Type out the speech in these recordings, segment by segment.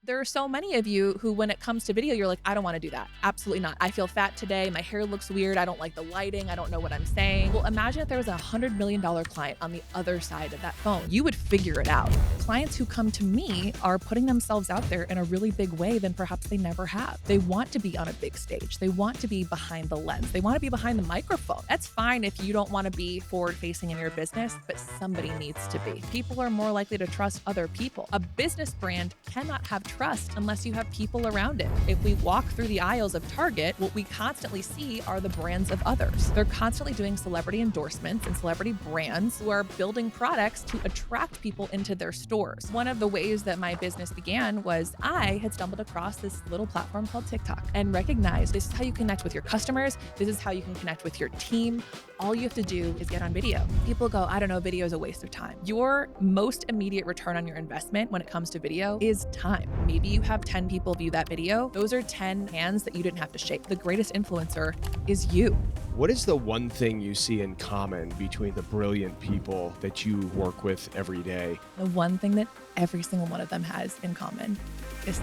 There are so many of you who, when it comes to video, you're like, I don't want to do that. Absolutely not. I feel fat today. My hair looks weird. I don't like the lighting. I don't know what I'm saying. Well, imagine if there was $100 million client on the other side of that phone. You would figure it out. Clients who come to me are putting themselves out there in a really big way than perhaps they never have. They want to be on a big stage. They want to be behind the lens. They want to be behind the microphone. That's fine if you don't want to be forward facing in your business, but somebody needs to be. People are more likely to trust other people. A business brand cannot have trust unless you have people around it. If we walk through the aisles of Target, what we constantly see are the brands of others. They're constantly doing celebrity endorsements and celebrity brands who are building products to attract people into their stores. One of the ways that my business began was I had stumbled across this little platform called TikTok and recognized this is how you connect with your customers. This is how you can connect with your team. All you have to do is get on video. People go, I don't know, video is a waste of time. Your most immediate return on your investment when it comes to video is time. Maybe you have 10 people view that video. Those are 10 hands that you didn't have to shake. The greatest influencer is you. What is the one thing you see in common between the brilliant people that you work with every day? The one thing that every single one of them has in common is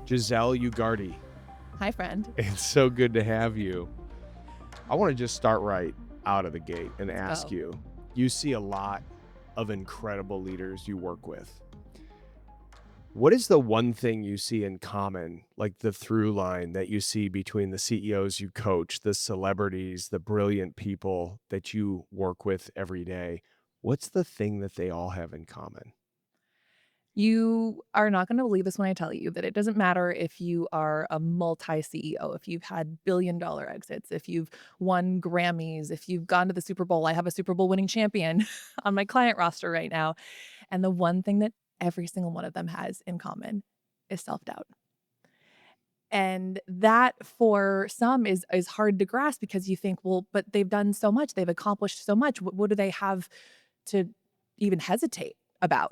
Giselle Ugarte, hi, friend. it's so good to have you. I want to just start right out of the gate and ask go. you see a lot of incredible leaders you work with. What is the one thing you see in common, like the through line that you see between the CEOs you coach, the celebrities, the brilliant people that you work with every day? What's the thing that they all have in common? You are not going to believe this when I tell you that it doesn't matter if you are a multi CEO, if you've had billion-dollar exits, if you've won Grammys, if you've gone to the Super Bowl. I have a Super Bowl winning champion on my client roster right now. And the one thing that every single one of them has in common is self-doubt. And that for some is hard to grasp because you think, well, but they've done so much, they've accomplished so much. What do they have to even hesitate about?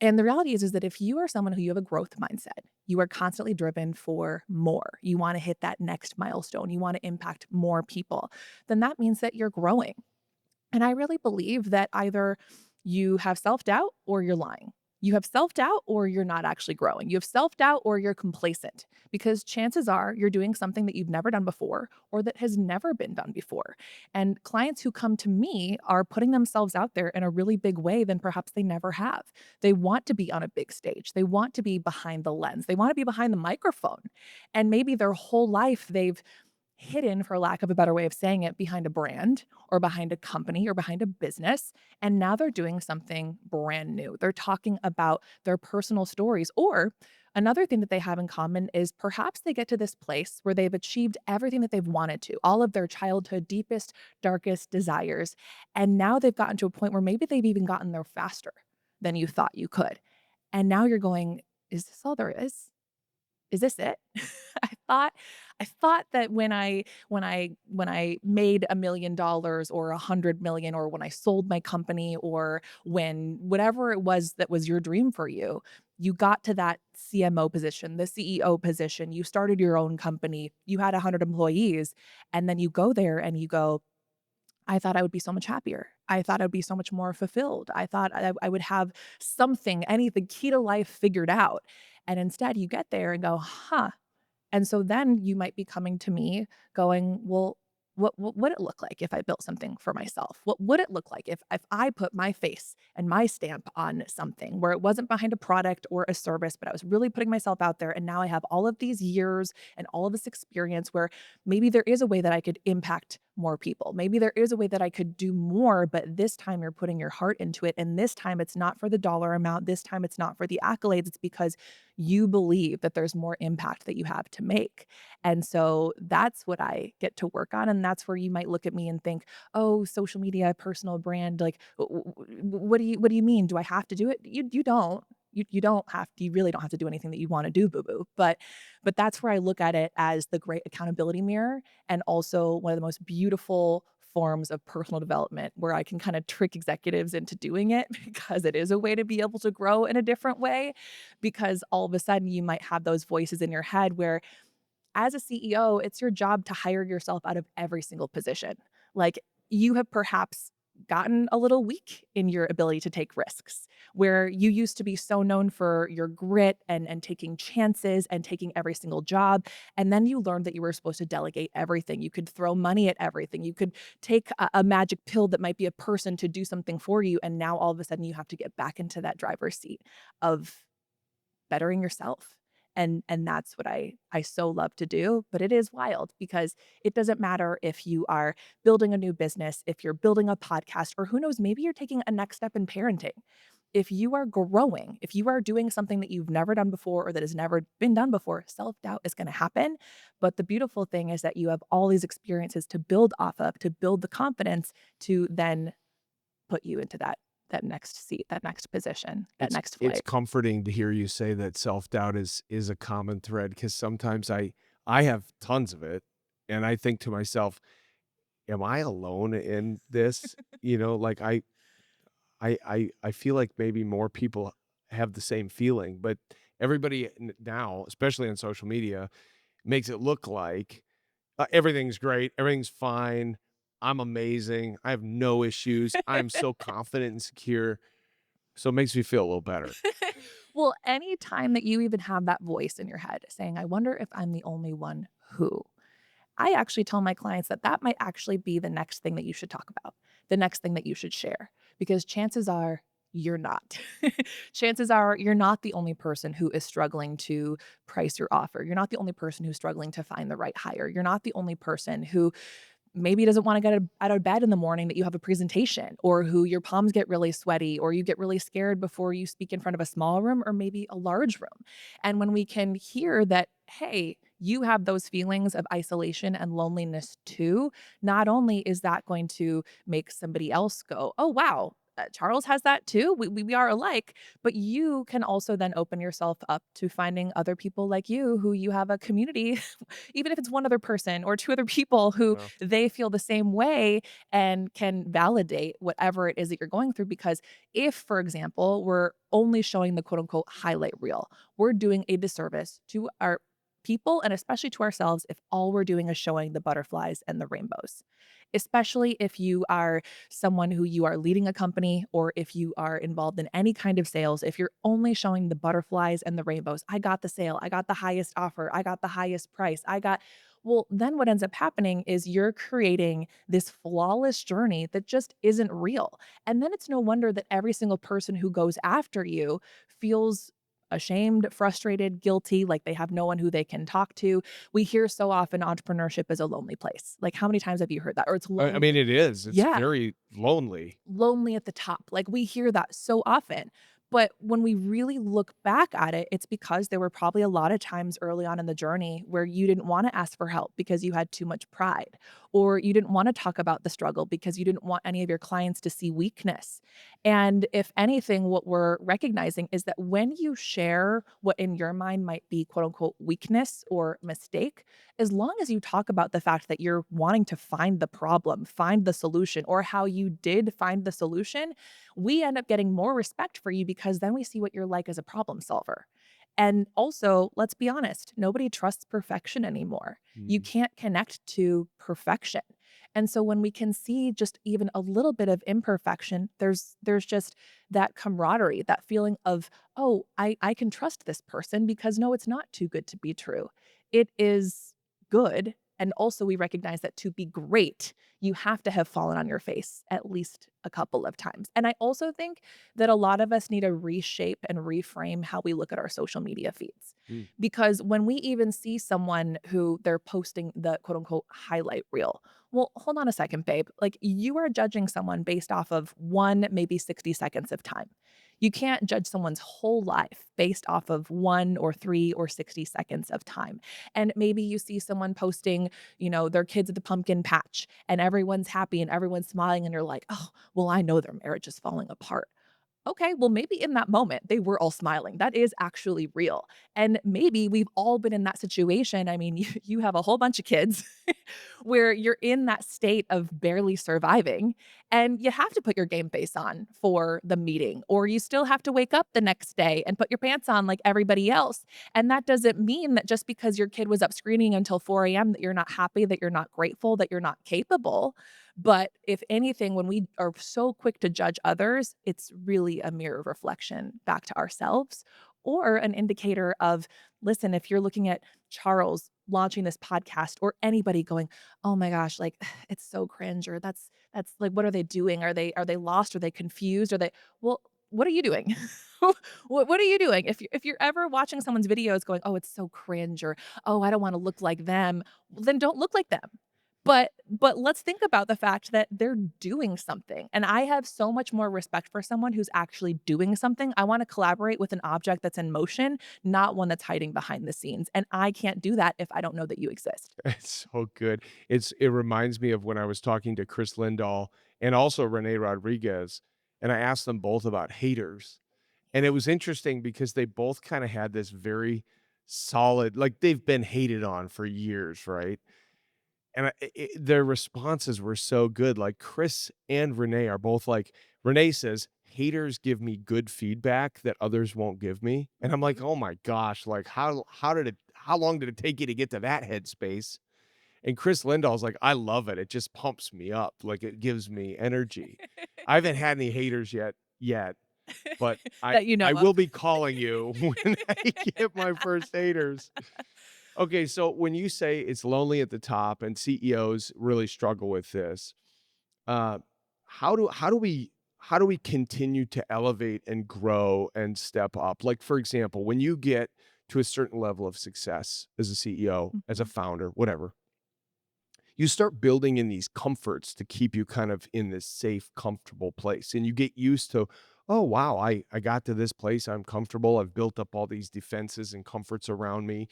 And the reality is that if you are someone who you have a growth mindset, you are constantly driven for more. You want to hit that next milestone. You want to impact more people. Then that means that you're growing. And I really believe that either you have self-doubt or you're lying. You have self-doubt or you're not actually growing. You have self-doubt or you're complacent because chances are you're doing something that you've never done before or that has never been done before. And clients who come to me are putting themselves out there in a really big way than perhaps they never have. They want to be on a big stage. They want to be behind the lens. They want to be behind the microphone. And maybe their whole life they've hidden, for lack of a better way of saying it, behind a brand or behind a company or behind a business. And now they're doing something brand new. They're talking about their personal stories. Or another thing that they have in common is perhaps they get to this place where they've achieved everything that they've wanted to, all of their childhood deepest, darkest desires. And now they've gotten to a point where maybe they've even gotten there faster than you thought you could. And now you're going, is this all there is? Is this it? I thought I thought that when I made $1 million or 100 million or when I sold my company or when whatever it was that was your dream for you, you got to that CMO position, the CEO position, you started your own company, you had 100 employees, and then you go there and you go, I thought I would be so much happier. I thought I'd be so much more fulfilled. I thought I would have something, anything, key to life figured out. And instead, you get there and go, huh. And so then you might be coming to me going, well, what would it look like if I built something for myself? What would it look like if I put my face and my stamp on something where it wasn't behind a product or a service, but I was really putting myself out there. And now I have all of these years and all of this experience where maybe there is a way that I could impact more people. Maybe there is a way that I could do more, but this time you're putting your heart into it. And this time it's not for the dollar amount. This time it's not for the accolades. It's because you believe that there's more impact that you have to make. And so that's what I get to work on. And that's where you might look at me and think, oh, social media, personal brand, like, what do you mean? Do I have to do it? You don't. You don't have to, you really don't have to do anything that you want to do, boo boo. But that's where I look at it as the great accountability mirror and also one of the most beautiful forms of personal development where I can kind of trick executives into doing it because it is a way to be able to grow in a different way. Because all of a sudden you might have those voices in your head where as a CEO, it's your job to hire yourself out of every single position. Like you have perhaps gotten a little weak in your ability to take risks, where you used to be so known for your grit and taking chances and taking every single job, and then you learned that you were supposed to delegate everything. You could throw money at everything. You could take a magic pill that might be a person to do something for you, and now all of a sudden you have to get back into that driver's seat of bettering yourself. And that's what I so love to do, but it is wild because it doesn't matter if you are building a new business, if you're building a podcast, or who knows, maybe you're taking a next step in parenting. If you are growing, if you are doing something that you've never done before or that has never been done before, self-doubt is going to happen. But the beautiful thing is that you have all these experiences to build off of, to build the confidence to then put you into that next seat, that next position, that next It's flight. comforting to hear you say that self-doubt is a common thread, because sometimes I have tons of it, and I think to myself, "Am I alone in this?" Like, I feel like maybe more people have the same feeling, but everybody now, especially on social media, makes it look like, everything's great, everything's fine, I'm amazing, I have no issues, I'm so confident and secure, so it makes me feel a little better. Well, anytime that you even have that voice in your head saying, "I wonder if I'm the only one who," I actually tell my clients that that might actually be the next thing that you should talk about, the next thing that you should share, because chances are you're not. Chances are you're not the only person who is struggling to price your offer. You're not the only person who's struggling to find the right hire. You're not the only person who maybe doesn't wanna get out of bed in the morning that you have a presentation, or who your palms get really sweaty, or you get really scared before you speak in front of a small room or maybe a large room. And when we can hear that, "Hey, you have those feelings of isolation and loneliness too," not only is that going to make somebody else go, "Oh, wow, Charles has that too? We are alike," but you can also then open yourself up to finding other people like you who you have a community even if it's one other person or two other people who Yeah. they feel the same way and can validate whatever it is that you're going through. Because if, for example, we're only showing the quote unquote highlight reel, we're doing a disservice to our people and especially to ourselves if all we're doing is showing the butterflies and the rainbows. Especially if you are someone who you are leading a company or if you are involved in any kind of sales, if you're only showing the butterflies and the rainbows, I got the sale, I got the highest offer, I got the highest price, I got well, then what ends up happening is you're creating this flawless journey that just isn't real. And then it's no wonder that every single person who goes after you feels ashamed, frustrated, guilty, like they have no one who they can talk to. We hear so often entrepreneurship is a lonely place. Like, how many times have you heard that? Or it's I mean, it is, it's yeah, very lonely. lonely at the top. Like, we hear that so often. But when we really look back at it, it's because there were probably a lot of times early on in the journey where you didn't wanna ask for help because you had too much pride, or you didn't wanna talk about the struggle because you didn't want any of your clients to see weakness. And if anything, what we're recognizing is that when you share what in your mind might be quote unquote weakness or mistake, as long as you talk about the fact that you're wanting to find the problem, find the solution, or how you did find the solution, we end up getting more respect for you because then we see what you're like as a problem solver. And also, let's be honest, nobody trusts perfection anymore. You Mm. can't connect to perfection. And so when we can see just even a little bit of imperfection, there's just that camaraderie, that feeling of, "Oh, I can trust this person because no, it's not too good to be true. It is good." And also we recognize that to be great, you have to have fallen on your face at least a couple of times. And I also think that a lot of us need to reshape and reframe how we look at our social media feeds. Mm. Because when we even see someone who they're posting the quote unquote highlight reel, well, hold on a second, babe. Like, you are judging someone based off of one, maybe 60 seconds of time. You can't judge someone's whole life based off of 1 or 3 or 60 seconds of time. And maybe you see someone posting, their kids at the pumpkin patch and everyone's happy and everyone's smiling and you're like, "Oh, well, I know their marriage is falling apart." Okay, well, maybe in that moment, they were all smiling. That is actually real. And maybe we've all been in that situation. I mean, you have a whole bunch of kids where you're in that state of barely surviving, and you have to put your game face on for the meeting, or you still have to wake up the next day and put your pants on like everybody else. And that doesn't mean that just because your kid was up screaming until 4 a.m., that you're not happy, that you're not grateful, that you're not capable. But if anything, when we are so quick to judge others, it's really a mirror reflection back to ourselves or an indicator of, listen, if you're looking at Charles launching this podcast or anybody going, "Oh my gosh, like it's so cringe," or that's like, what are they doing? Are they lost? Are they confused? Are they well, what are you doing? What are you doing? If you're ever watching someone's videos going, "Oh, it's so cringe," or, "Oh, I don't wanna look like them," well, then don't look like them. But let's think about the fact that they're doing something, and I have so much more respect for someone who's actually doing something. I wanna collaborate with an object that's in motion, not one that's hiding behind the scenes, and I can't do that if I don't know that you exist. It's so good. It reminds me of when I was talking to Chris Lindahl and also Renee Rodriguez, and I asked them both about haters. And it was interesting because they both kinda had this very solid, like, they've been hated on for years, right? And their responses were so good, like, Chris and Renee are both like Renee says, "Haters give me good feedback that others won't give me." And I'm like, Mhm. "Oh my gosh, like, how long did it take you to get to that headspace?" And Chris Lindahl's like, "I love it. It just pumps me up, like, it gives me energy." I haven't had any haters yet, but I That you know I of. will be calling you when I get my first haters. Okay, so when you say it's lonely at the top and CEOs really struggle with this, uh, how do we continue to elevate and grow and step up? Like, for example, when you get to a certain level of success as a CEO, as a Mhm, founder, whatever, you start building in these comforts to keep you kind of in this safe, comfortable place. And you get used to, oh, wow, I got to this place. I'm comfortable. I've built up all these defenses and comforts around me.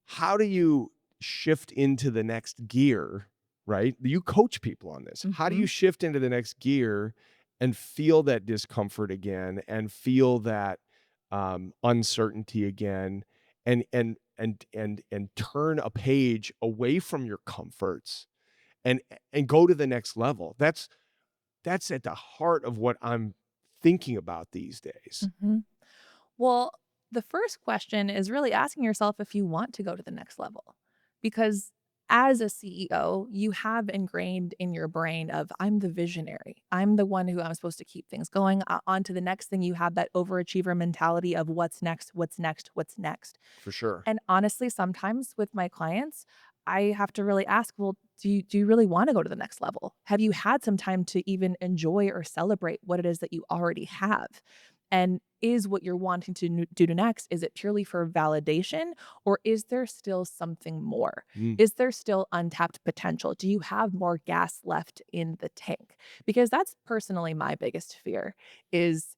How do you shift into the next gear, right? You coach people on this. How do you mhm, shift into the next gear and feel that discomfort again and feel that uncertainty again and turn a page away from your comforts and go to the next level? That's at the heart of what I'm thinking about these days. mhm. Well, the first question is really asking yourself if you want to go to the next level. Because as a CEO, you have ingrained in your brain of I'm the visionary. I'm the one who I'm supposed to keep things going on to the next thing. You have that overachiever mentality of what's next, what's next, what's next. For sure. And honestly, sometimes with my clients, I have to really ask, well, do you really want to go to the next level? Have you had some time to even enjoy or celebrate what it is that you already have? And is what you're wanting to do next, is it purely for validation or is there still something more? Mm, Is there still untapped potential? Do you have more gas left in the tank? Because that's personally my biggest fear is,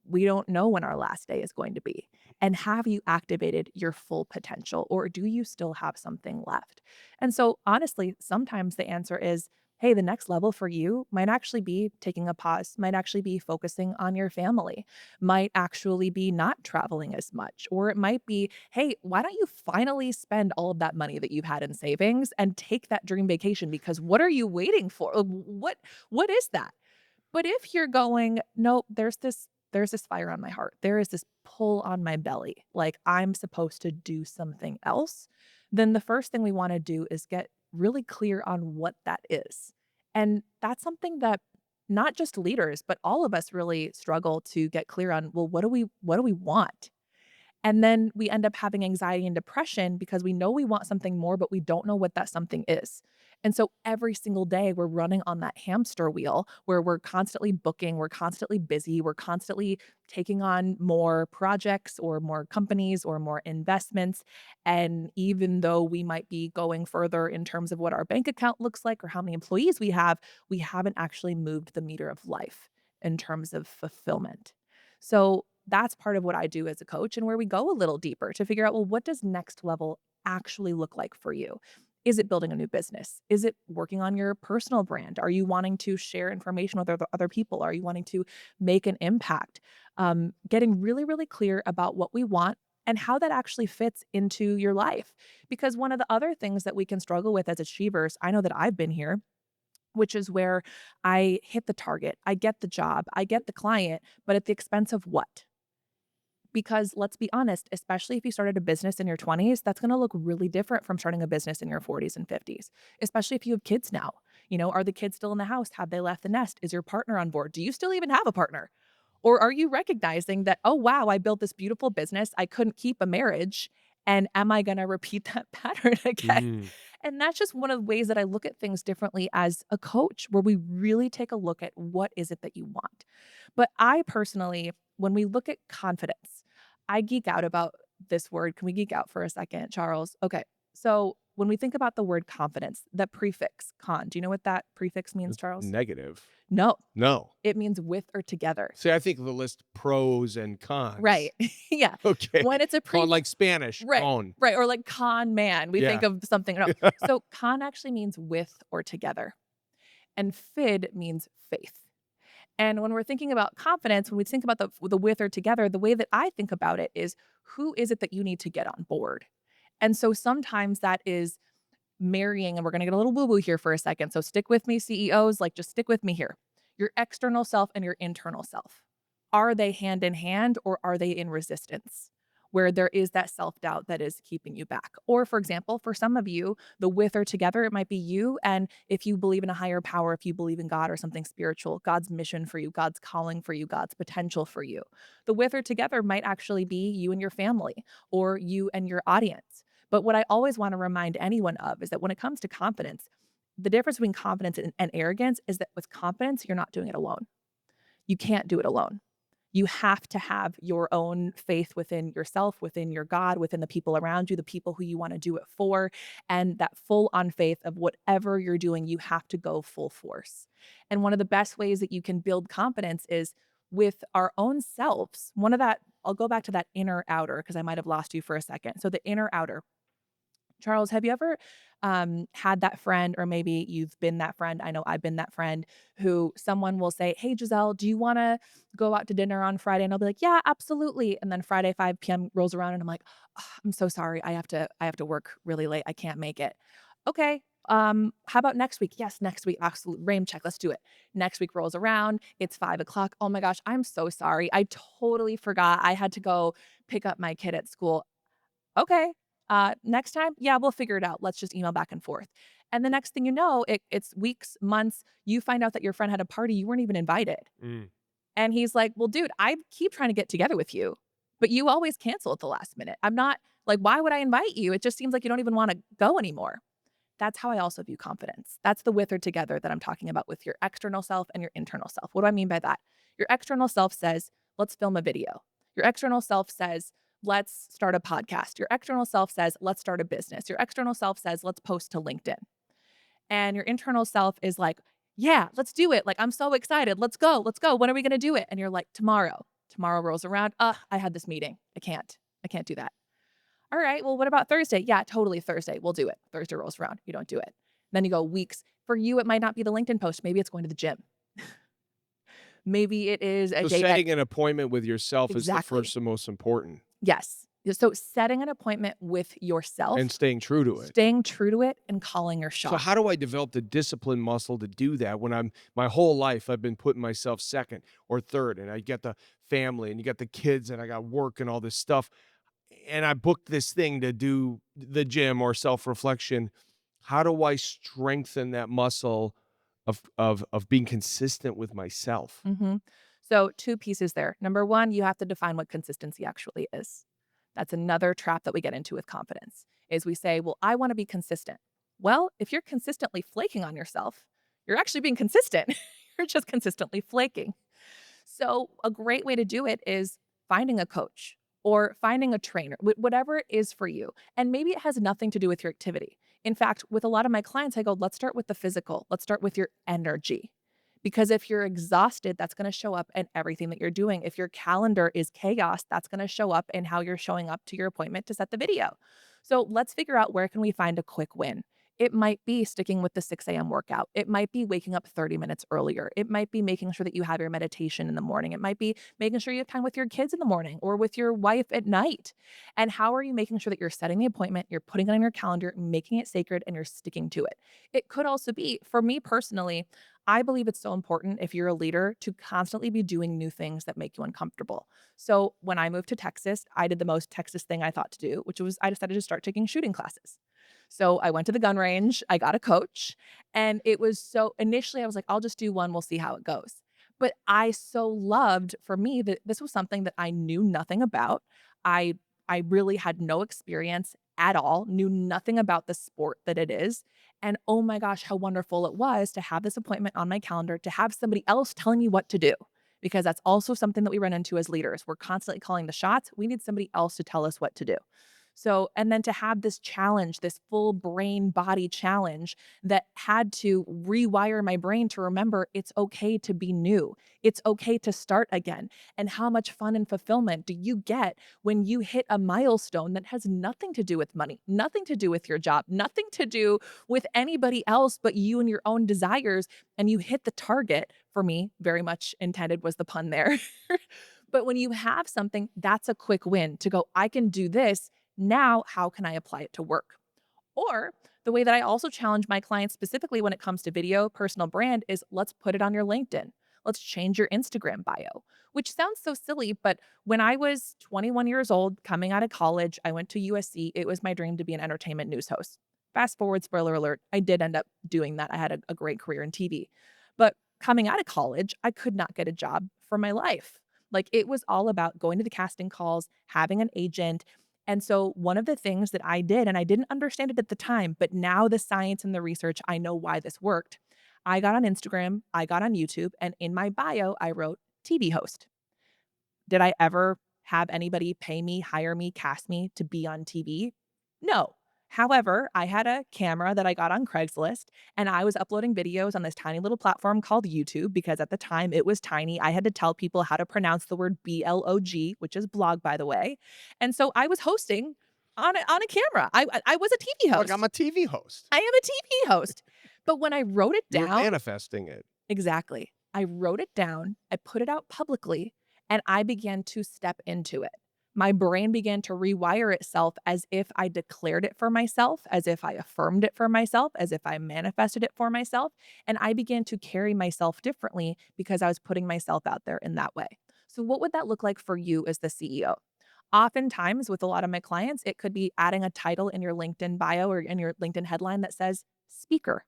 we don't know when our last day is going to be. And have you activated your full potential or do you still have something left? And so honestly, sometimes the answer is, hey, the next level for you might actually be taking a pause, might actually be focusing on your family, might actually be not traveling as much, or it might be, hey, why don't you finally spend all of that money that you've had in savings and take that dream vacation? Because what are you waiting for? What is that? But if you're going, "Nope, there's this fire on my heart. There is this pull on my belly, like I'm supposed to do something else," then the first thing we wanna do is get really clear on what that is. And that's something that not just leaders, but all of us really struggle to get clear on, well, what do we want? And then we end up having anxiety and depression because we know we want something more, but we don't know what that something is. And so every single day we're running on that hamster wheel where we're constantly booking, we're constantly busy, we're constantly taking on more projects or more companies or more investments. And even though we might be going further in terms of what our bank account looks like or how many employees we haven't actually moved the meter of life in terms of fulfillment. So that's part of what I do as a coach and where we go a little deeper to figure out, well, what does next level actually look like for you? Is it building a new business? Is it working on your personal brand? Are you wanting to share information with other people? Are you wanting to make an impact? Getting really, really clear about what we want and how that actually fits into your life. Because one of the other things that we can struggle with as achievers, I know that I've been here, which is where I hit the target, I get the job, I get the client, but at the expense of what? Because let's be honest, especially if you started a business in your 20s, that's gonna look really different from starting a business in your 40s and 50s, especially if you have kids now. Are the kids still in the house? Have they left the nest? Is your partner on board? Do you still even have a partner? Or are you recognizing that, oh, wow, I built this beautiful business. I couldn't keep a marriage. And am I going to repeat that pattern again? Mm. And that's just one of the ways that I look at things differently as a coach, where we really take a look at what is it that you want. But I personally, when we look at confidence, I geek out about this word. Can we geek out for a second, Charles? Okay. So when we think about the word confidence, the prefix con, do you know what that prefix means, It's Charles? negative. No, No. it means with or together. See, I think of the list pros and Right. cons. Yeah. Okay. When it's a Con prefix, like Spanish, right, con. right, or like con man, we think Yeah. of something no. So con actually means with or together, and fid means faith. And when we're thinking about confidence, when we think about the with or together, the way that I think about it is, who is it that you need to get on board? And so sometimes that is marrying, and we're gonna get a little woo-woo here for a second, so stick with me, CEOs, like, just stick with me here. Your external self and your internal self. Are they hand in hand, or are they in resistance? Where there is that self-doubt that is keeping you back. Or, for example, for some of you, the with or together, it might be you, and if you believe in a higher power, if you believe in God or something spiritual, God's mission for you, God's calling for you, God's potential for you. The with or together might actually be you and your family, or you and your audience. But what I always want to remind anyone of is that when it comes to confidence, the difference between confidence and arrogance is that with confidence, you're not doing it alone. You can't do it alone. You have to have your own faith within yourself, within your God, within the people around you, the people who you want to do it for. And that full on faith of whatever you're doing, you have to go full force. And one of the best ways that you can build confidence is with our own selves. One of that, I'll go back to that inner outer because I might have lost you for a second. So the inner outer. Charles, have you ever had that friend, or maybe you've been that friend? I know I've been that friend who someone will say, "Hey, Giselle, do you want to go out to dinner on Friday?" And I'll be like, "Yeah, absolutely." And then Friday, 5 p.m. rolls around, and I'm like, "Ugh, I'm so sorry. I have to work really late. I can't make it." Okay. How about next week? Yes, next week. Absolute rain check. Let's do it. Next week rolls around. It's 5 o'clock. Oh my gosh, I'm so sorry. I totally forgot. I had to go pick up my kid at school. Okay. Next time, yeah, we'll figure it out. Let's just email back and forth. And the next thing you know, it's weeks, months, you find out that your friend had a party, you weren't even invited. Mm. And he's like, "Well, dude, I keep trying to get together with you, but you always cancel at the last minute. I'm not like, why would I invite you? It just seems like you don't even want to go anymore." That's how I also view confidence. That's the with or together that I'm talking about with your external self and your internal self. What do I mean by that? Your external self says, let's film a video. Your external self says, let's start a podcast. Your external self says, let's start a business. Your external self says, let's post to LinkedIn. And your internal self is like, yeah, let's do it. Like, I'm so excited. Let's go. Let's go. When are we going to do it? And you're like, tomorrow. Tomorrow rolls around. I had this meeting. I can't do that. All right, well, what about Thursday? Yeah, totally Thursday. We'll do it. Thursday rolls around. You don't do it. Then you go weeks. For you, it might not be the LinkedIn post. Maybe it's going to the gym. Maybe it is a So date at setting an appointment with yourself is the exactly. first and most important, Yes. So setting an appointment with and yourself, staying true to it. staying true to it, and calling your So shot. how do I develop the discipline muscle to do that when I'm my whole life I've been putting myself second or third, and I get the family and you got the kids and I got work and all this stuff, and I booked this thing to do the gym or self-reflection. How do I strengthen that muscle of being consistent with myself? Mhm. So, 2 pieces there. Number 1, you have to define what consistency actually is. That's another trap that we get into with confidence, is we say, "Well, I wanna be consistent." Well, if you're consistently flaking on yourself, you're actually being consistent. You're just consistently flaking. So, a great way to do it is finding a coach or finding a trainer, whatever it is for you. And maybe it has nothing to do with your activity. In fact, with a lot of my clients, I go, let's start with the physical. Let's start with your energy. Because if you're exhausted, that's going to show up in everything that you're doing. If your calendar is chaos, that's going to show up in how you're showing up to your appointment to set the video. So let's figure out, where can we find a quick win? It might be sticking with the 6 a.m. workout. It might be waking up 30 minutes earlier. It might be making sure that you have your meditation in the morning. It might be making sure you have time with your kids in the morning or with your wife at night. And how are you making sure that you're setting the appointment, you're putting it on your calendar, making it sacred, and you're sticking to it? It could also be, for me personally, I believe it's so important, if you're a leader, to constantly be doing new things that make you uncomfortable. So when I moved to Texas, I did the most Texas thing I thought to do, which was I decided to start taking shooting classes. So I went to the gun range, I got a coach, and it was so initially I was like, I'll just do one, we'll see how it goes. But I so loved for me that this was something that I knew nothing about. I I really had no experience at all, knew nothing about the sport that it is. And oh my gosh, how wonderful it was to have this appointment on my calendar, to have somebody else telling me what to do. Because that's also something that we run into as leaders. We're constantly calling the shots. We need somebody else to tell us what to do. So, and then to have this challenge, this full brain body challenge that had to rewire my brain to remember it's okay to be new. It's okay to start again. And how much fun and fulfillment do you get when you hit a milestone that has nothing to do with money, nothing to do with your job, nothing to do with anybody else but you and your own desires, and you hit the target? For me, very much intended was the pun there. But when you have something, that's a quick win to go, I can do this. Now, how can I apply it to work? Or the way that I also challenge my clients specifically when it comes to video, personal brand is let's put it on your LinkedIn. Let's change your Instagram bio, which sounds so silly. But when I was 21 years old, coming out of college, I went to USC. It was my dream to be an entertainment news host. Fast forward, spoiler alert, I did end up doing that. I had a great career in TV. But coming out of college, I could not get a job for my life. Like it was all about going to the casting calls, having an agent, and so one of the things that I did, and I didn't understand it at the time, but now the science and the research, I know why this worked. I got on Instagram, I got on YouTube, and in my bio, I wrote TV host. Did I ever have anybody pay me, hire me, cast me to be on TV? No. However, I had a camera that I got on Craigslist and I was uploading videos on this tiny little platform called YouTube because at the time it was tiny. I had to tell people how to pronounce the word blog, which is blog, by the way. And so I was hosting on a camera. I was a TV Like, I'm host. a TV host. I am a TV host. But when I wrote it You were down, manifesting it. exactly. I wrote it down, I put it out publicly, and I began to step into it. My brain began to rewire itself as if I declared it for myself, as if I affirmed it for myself, as if I manifested it for myself, and I began to carry myself differently because I was putting myself out there in that way. So what would that look like for you as the CEO? Oftentimes, with a lot of my clients, it could be adding a title in your LinkedIn bio or in your LinkedIn headline that says speaker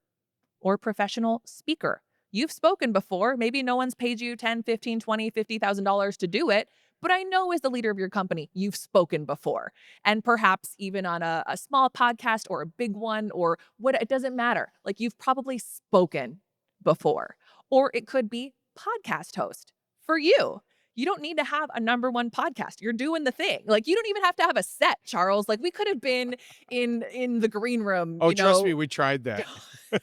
or professional speaker. You've spoken before. Maybe no one's paid you 10, 15, 20, $50,000 to do it. But I know as the leader of your company, you've spoken before. And perhaps even on a small podcast or a big one or what, it doesn't matter. Like you've probably spoken before. Or it could be podcast host for you. You don't need to have a number one podcast. You're doing the thing. Like you don't even have to have a set, Charles. Like we could have been in the green room, Oh, trust me, we tried that.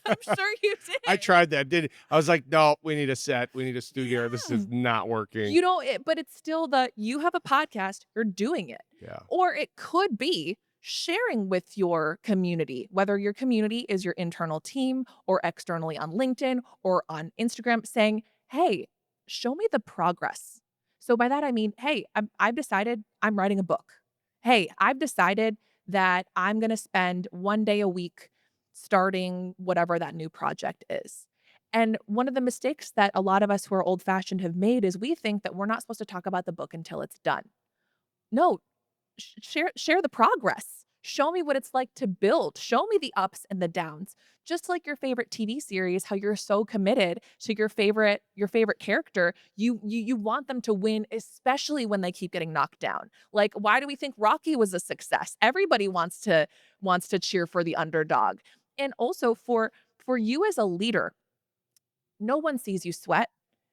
I'm sure you I did. tried that, did I was like, "No, we need a set, we need a studio, this Yeah. is not working." You know, but it's still the you have a podcast, you're doing it. Yeah. Or it could be sharing with your community, whether your community is your internal team or externally on LinkedIn or on Instagram, saying, "Hey, show me the progress." So by that I mean, "Hey, I've decided I'm writing a book. Hey, I've decided that I'm going to spend 1 day a week starting whatever that new project is." And one of the mistakes that a lot of us who are old fashioned have made is we think that we're not supposed to talk about the book until it's done. No, share the progress. Show me what it's like to build. Show me the ups and the downs. Just like your favorite TV series, how you're so committed to your favorite character, you want them to win, especially when they keep getting knocked down. Like, why do we think Rocky was a success? Everybody wants to cheer for the underdog. And also for you as a leader, no one sees you sweat.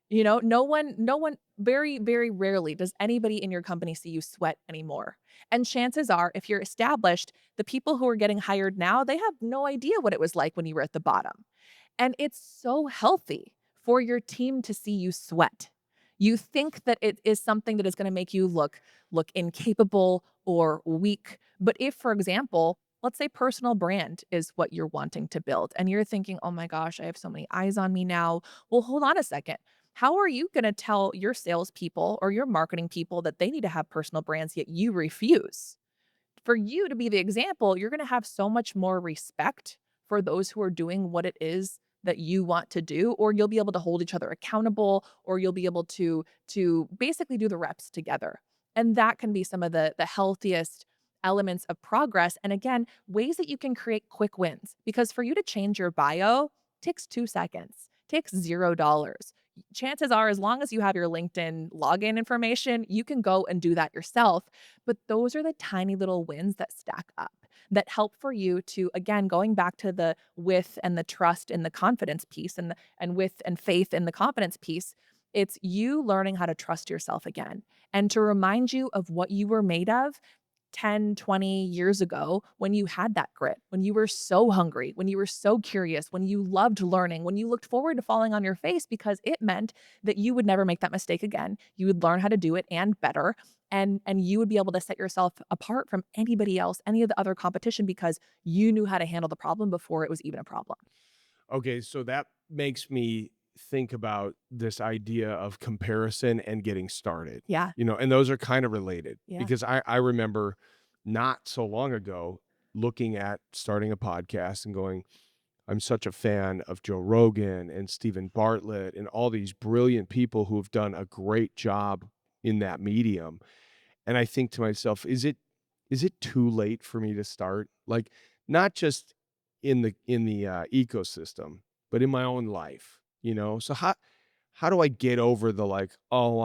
You know, no one very, very rarely does anybody in your company see you sweat anymore. And chances are, if you're established, the people who are getting hired now, they have no idea what it was like when you were at the bottom. And it's so healthy for your team to see you sweat. You think that it is something that is going to make you look incapable or weak. But if, for example, let's say personal brand is what you're wanting to build and you're thinking, "Oh my gosh, I have so many eyes on me now." Well, hold on a second. How are you going to tell your salespeople or your marketing people that they need to have personal brands yet you refuse? For you to be the example, you're going to have so much more respect for those who are doing what it is that you want to do, or you'll be able to hold each other accountable, or you'll be able to basically do the reps together. And that can be some of the healthiest elements of progress. And again, ways that you can create quick wins. Because for you to change your bio takes 2 seconds, takes $0. Chances are, as long as you have your LinkedIn login information, you can go and do that yourself. But those are the tiny little wins that stack up that help for you to, again, going back to the with and the trust and the confidence piece and with and faith and the confidence piece. It's you learning how to trust yourself again and to remind you of what you were made of 10, 20 years ago when you had that grit, when you were so hungry, when you were so curious, when you loved learning, when you looked forward to falling on your face because it meant that you would never make that mistake again. You would learn how to do it and better. And you would be able to set yourself apart from anybody else, any of the other competition because you knew how to handle the problem before it was even a problem. Okay, so that makes me think about this idea of comparison and getting started, Yeah. and those are kind of related Yeah. because I remember not so long ago looking at starting a podcast and going, I'm such a fan of Joe Rogan and Stephen Bartlett and all these brilliant people who have done a great job in that medium. And I think to myself, is it too late for me to start? Like, not just in the ecosystem, but in my own life, So how do I get over the like, oh,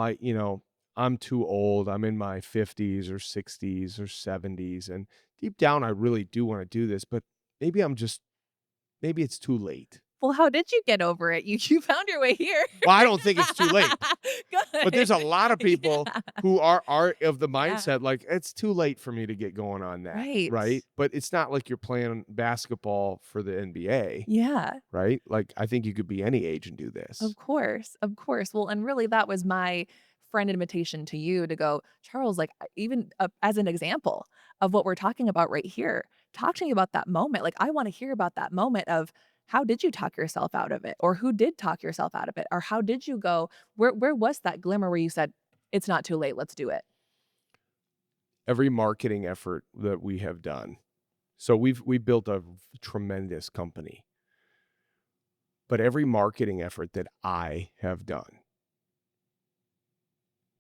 I'm too old. I'm in my 50s or 60s or 70s. And deep down, I really do want to do this, but maybe maybe it's too late. Well, how did you get over it? You found your way here. Well, I don't think it's too late. But there's Good. a lot of people Yeah. who are of the Yeah. mindset, like, "It's too late for me to get going on that," Right. right? But it's not like you're playing basketball for the NBA, Yeah. right? Like, I think you could be any age and do Of this. course, of course. Well, and really that was my friend invitation to you to go, Charles, like, even, as an example of what we're talking about right here, talk to me about that moment. Like, I wanna hear about that moment of how did you talk yourself out of it? Or who did talk yourself out of it? Or how did you go where was that glimmer where you said, "It's not too late, let's do it." Every marketing effort that we have done, so we built a tremendous company, but every marketing effort that I have done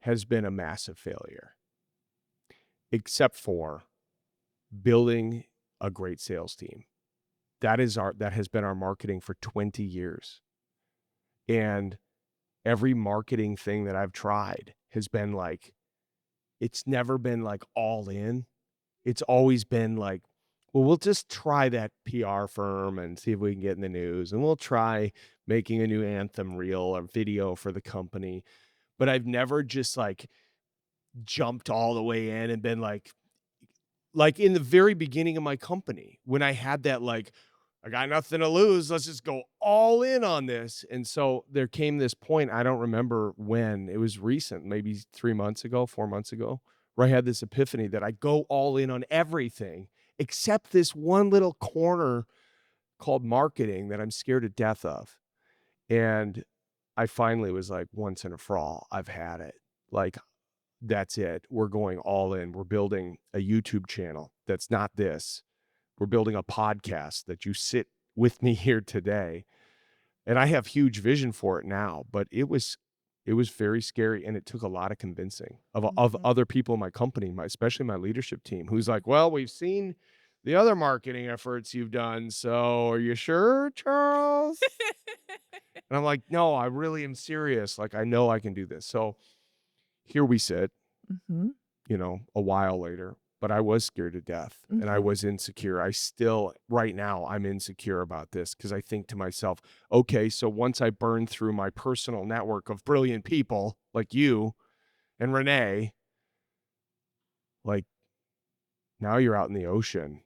has been a massive failure, except for building a great sales team. That has been our marketing for 20 years. And every marketing thing that I've tried has been like, it's never been like all in. It's always been like, well, we'll just try that PR firm and see if we can get in the news. And we'll try making a new anthem reel or video for the company. But I've never just like jumped all the way in and been like in the very beginning of my company when I had that like, I got nothing to lose. Let's just go all in on this. And so there came this point, I don't remember when, it was recent, maybe 3 months ago, 4 months ago, where I had this epiphany that I go all in on everything except this one little corner called marketing that I'm scared to death of. And I finally was like, once and for all, I've had it. Like, that's it. We're going all in. We're building a YouTube channel that's not this. We're building a podcast that you sit with me here today. And I have huge vision for it now, but it was very scary and it took a lot of convincing of Mhm. other people in my company, especially my leadership team, who's like, "Well, we've seen the other marketing efforts you've done. So, are you sure, Charles?" And I'm like, "No, I really am serious. Like I know I can do this." So, here we sit, Mhm. a while later, but I was scared to death and I Mhm. was insecure. I still, right now, I'm insecure about this because I think to myself, okay, so once I burn through my personal network of brilliant people like you and Renee, like now you're out in the ocean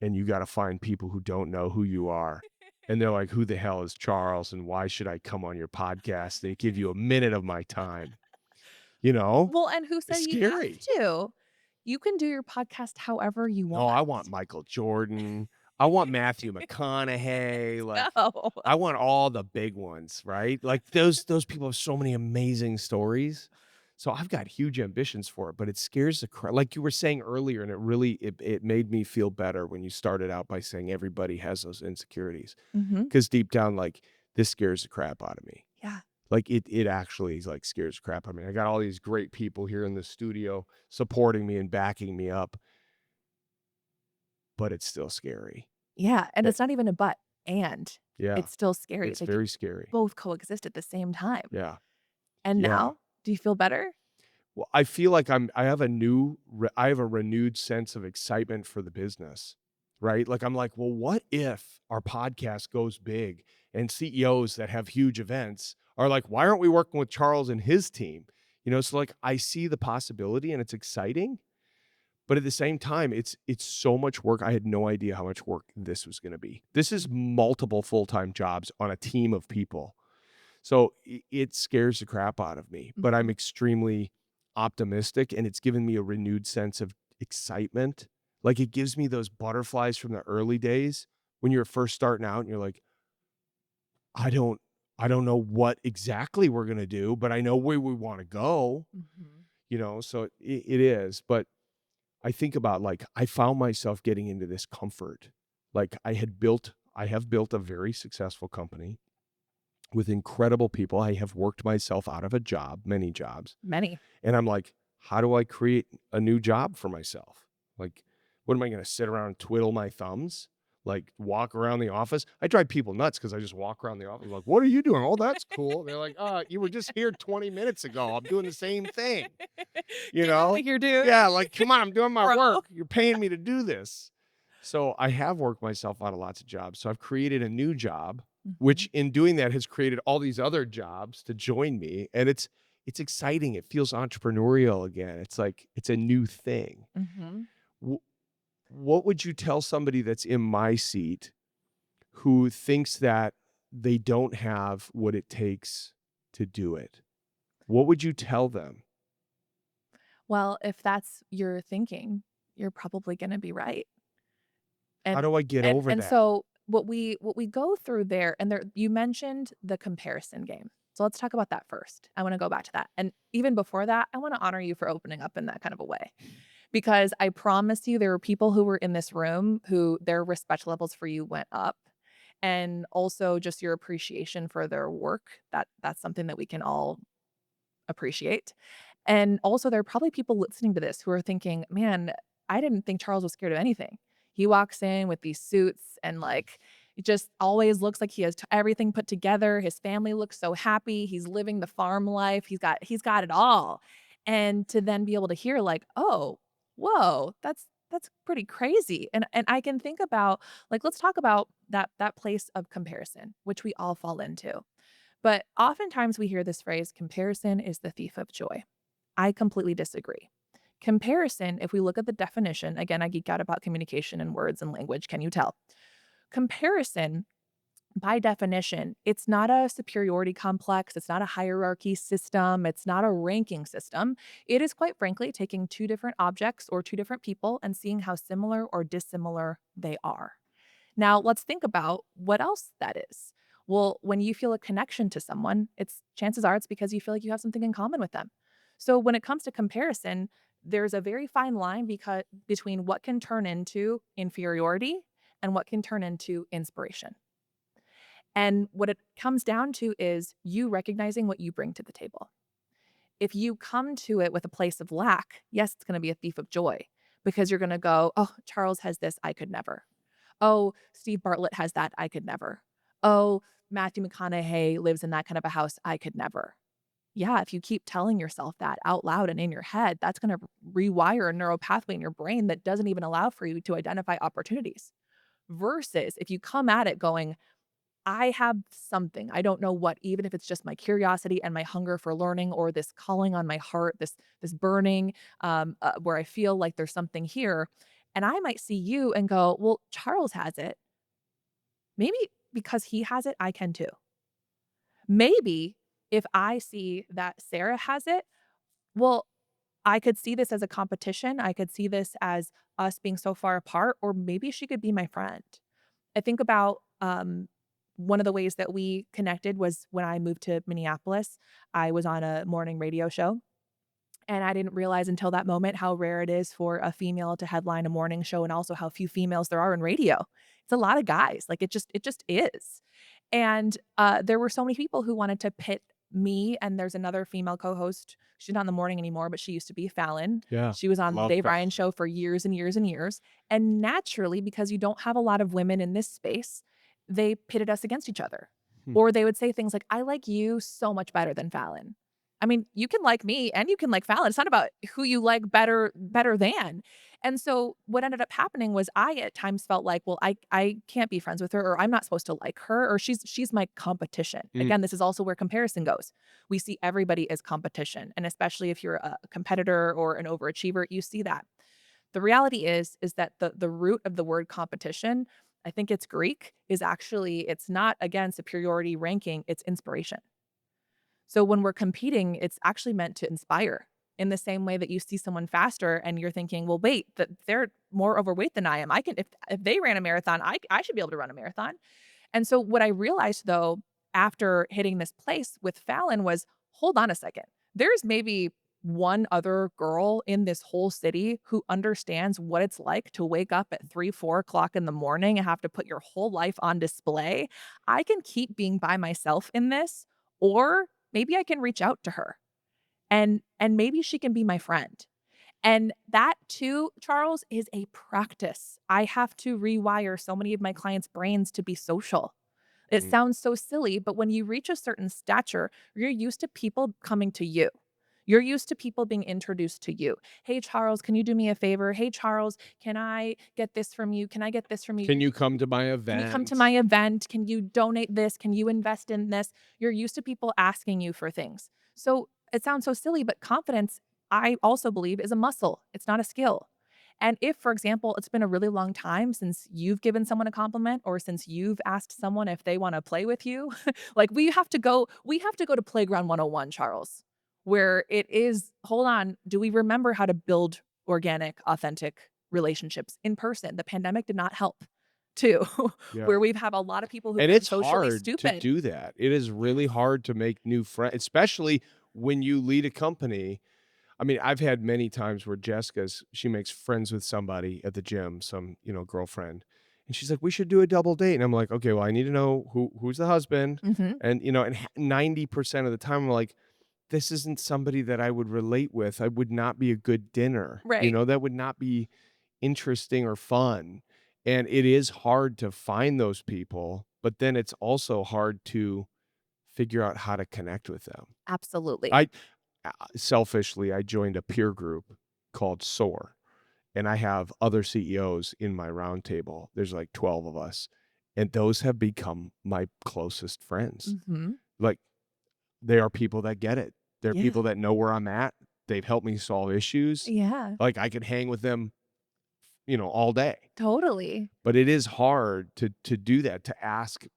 and you got to find people who don't know who you are. And they're like, who the hell is Charles? And why should I come on your podcast? They give you a minute of my time, you know? Well, and who said It's you have scary. to? You can do your podcast however you No, want. I want Michael Jordan. I want Matthew McConaughey. Like, Go. I want all the big ones, right? Like those people have so many amazing stories. So I've got huge ambitions for it, but it scares the crap. Like you were saying earlier, and it made me feel better when you started out by saying everybody has those insecurities. Mhm. Because deep down, like this scares the crap out of me. Yeah. Like it actually is like scares the crap out of me. I got all these great people here in the studio supporting me and backing me up. but it's still scary. Yeah, and Eh it's not even a but, and yeah, it's still scary. it's It's like very scary. both coexist at the same time. Yeah, And yeah. now, do you feel better? Well, I feel like I have a new re I have a renewed sense of excitement for the business, right? Like, I'm like, "Well, what if our podcast goes big and CEOs that have huge events are like, 'Why aren't we working with Charles and his team?'" You know, so, like, I see the possibility and it's exciting, but at the same time, it's so much work. I had no idea how much work this was gonna be. This is multiple full-time jobs on a team of people. So it scares the crap out of me, but I'm Mhm, extremely optimistic and it's given me a renewed sense of excitement. Like it gives me those butterflies from the early days when you're first starting out and you're like, I don't I don't know what exactly we're going to do, but I know where we want to go, mhm. you know, so it is, but I think about like I found myself getting into this comfort. Like I have built a very successful company with incredible people. I have worked myself out of a job, many jobs. Many. And I'm like, how do I create a new job for myself? Like, what am I going to sit around and twiddle my thumbs? Like, walk around the office? I drive people nuts because I just walk around the office, like, what are you doing? Oh, that's cool. They're like, you were just here 20 minutes ago. I'm doing the same thing, you Get out of know? here, dude. Yeah, like, come on, I'm doing my Bro. work. You're paying me to do this. So I have worked myself out of lots of jobs. So I've created a new job, which Mhm, in doing that has created all these other jobs to join me. And it's exciting. It feels entrepreneurial again. It's like it's a new thing. mhm. Wh- what would you tell somebody that's in my seat who thinks that they don't have what it takes to do it? What would you tell them? Well, if that's your thinking, you're probably gonna be right. How And do I get over and that? so what we go through there and there you mentioned the comparison game. So let's talk about that first. I wanna go back to that. And even before that, I wanna honor you for opening up in that kind of a way. Because I promise you there were people who were in this room who their respect levels for you went up, and also just your appreciation for their work, that's something that we can all appreciate. And also, there are probably people listening to this who are thinking, "Man, I didn't think Charles was scared of anything." He walks in with these suits and, like, it just always looks like he has everything put together. His family looks so happy. He's living the farm life. He's got it all. And to then be able to hear like, "Oh, whoa, that's pretty crazy." And I can think about like, let's talk about that place of comparison, which we all fall into. But oftentimes we hear this phrase, comparison is the thief of joy. I completely disagree. Comparison, if we look at the definition, again, I geek out about communication and words and language. Can you tell? Comparison, by definition, it's not a superiority complex. It's not a hierarchy system. It's not a ranking system. It is quite frankly taking two different objects or two different people and seeing how similar or dissimilar they are. Now, let's think about what else that is. Well, when you feel a connection to someone, it's chances are it's because you feel like you have something in common with them. So when it comes to comparison, there's a very fine line because between what can turn into inferiority and what can turn into inspiration. And what it comes down to is you recognizing what you bring to the table. If you come to it with a place of lack, yes, it's going to be a thief of joy because you're going to go, "Oh, Charles has this, I could never." Oh, Steve Bartlett has that, I could never. Oh, Matthew McConaughey lives in that kind of a house, I could never. Yeah, if you keep telling yourself that out loud and in your head, that's gonna rewire a neural pathway in your brain that doesn't even allow for you to identify opportunities. Versus if you come at it going, I have something, I don't know what, even if it's just my curiosity and my hunger for learning or this calling on my heart, this burning, where I feel like there's something here, and I might see you and go, "Well, Charles has it. Maybe because he has it, I can too." Maybe if I see that Sarah has it, well, I could see this as a competition, I could see this as us being so far apart, or maybe she could be my friend. I think about, one of the ways that we connected was when I moved to Minneapolis. I was on a morning radio show, and I didn't realize until that moment how rare it is for a female to headline a morning show and also how few females there are in radio. It's a lot of guys, like, it just is. And, there were so many people who wanted to pit me and there's another female co-host. She's not in the morning anymore, but she used to be Fallon. Yeah. She was on the Love Dave Ryan Fallon. show for years and years and years. And naturally, because you don't have a lot of women in this space, they pitted us against each other. Hmm. Or they would say things like, I like you so much better than Fallon. I mean, you can like me and you can like Fallon. It's not about who you like better than. And so what ended up happening was I at times felt like, well, I can't be friends with her, or I'm not supposed to like her, or she's my competition. Mm. Again, this is also where comparison goes. We see everybody as competition, and especially if you're a competitor or an overachiever, you see that. The reality is that the root of the word competition, I think it's Greek, is actually it's not again superiority ranking, it's inspiration. So when we're competing, it's actually meant to inspire in the same way that you see someone faster and you're thinking, well, wait, that they're more overweight than I am. I can, if they ran a marathon, I should be able to run a marathon. And so what I realized though, after hitting this place with Fallon was, hold on a second. There's maybe one other girl in this whole city who understands what it's like to wake up at 3, 4 o'clock in the morning and have to put your whole life on display. I can keep being by myself in this, or maybe I can reach out to her and maybe she can be my friend. And that too, Charles, is a practice. I have to rewire so many of my clients' brains to be social. It Mm. sounds so silly, but when you reach a certain stature, you're used to people coming to you. You're used to people being introduced to you. Hey, Charles, can you do me a favor? Hey, Charles, can I get this from you? Can I get this from you? Can you come to my Can you come to my event? event? Can you donate this? Can you invest in this? You're used to people asking you for things. So it sounds so silly, but confidence, I also believe, is a muscle. It's not a skill. And if, for example, it's been a really long time since you've given someone a compliment or since you've asked someone if they want to play with you, like we have to go to Playground 101, Charles, where it is, hold on, do we remember how to build organic, authentic relationships in person? The pandemic did not help too, Yeah. where we've had a lot of people who've And been it's socially hard to stupid. do that. It is really hard to make new friends, especially when you lead a company. I mean, I've had many times where she makes friends with somebody at the gym, some, girlfriend, and she's like, "We should do a double date." And I'm like, "Okay, well, I need to know who's the husband." Mhm. And, 90% of the time I'm like, "This isn't somebody that I would relate with. I would not be a good dinner." Right. That would not be interesting or fun. And it is hard to find those people, but then it's also hard to figure out how to connect with them. Absolutely. I selfishly, I joined a peer group called SOAR, and I have other CEOs in my roundtable. There's like 12 of us, and those have become my closest friends. Mhm. Like, they are people that get it. They're Yeah. people that know where I'm at. They've helped me solve issues. Yeah. Like, I could hang with them, all day. Totally. But it is hard to do that, to ask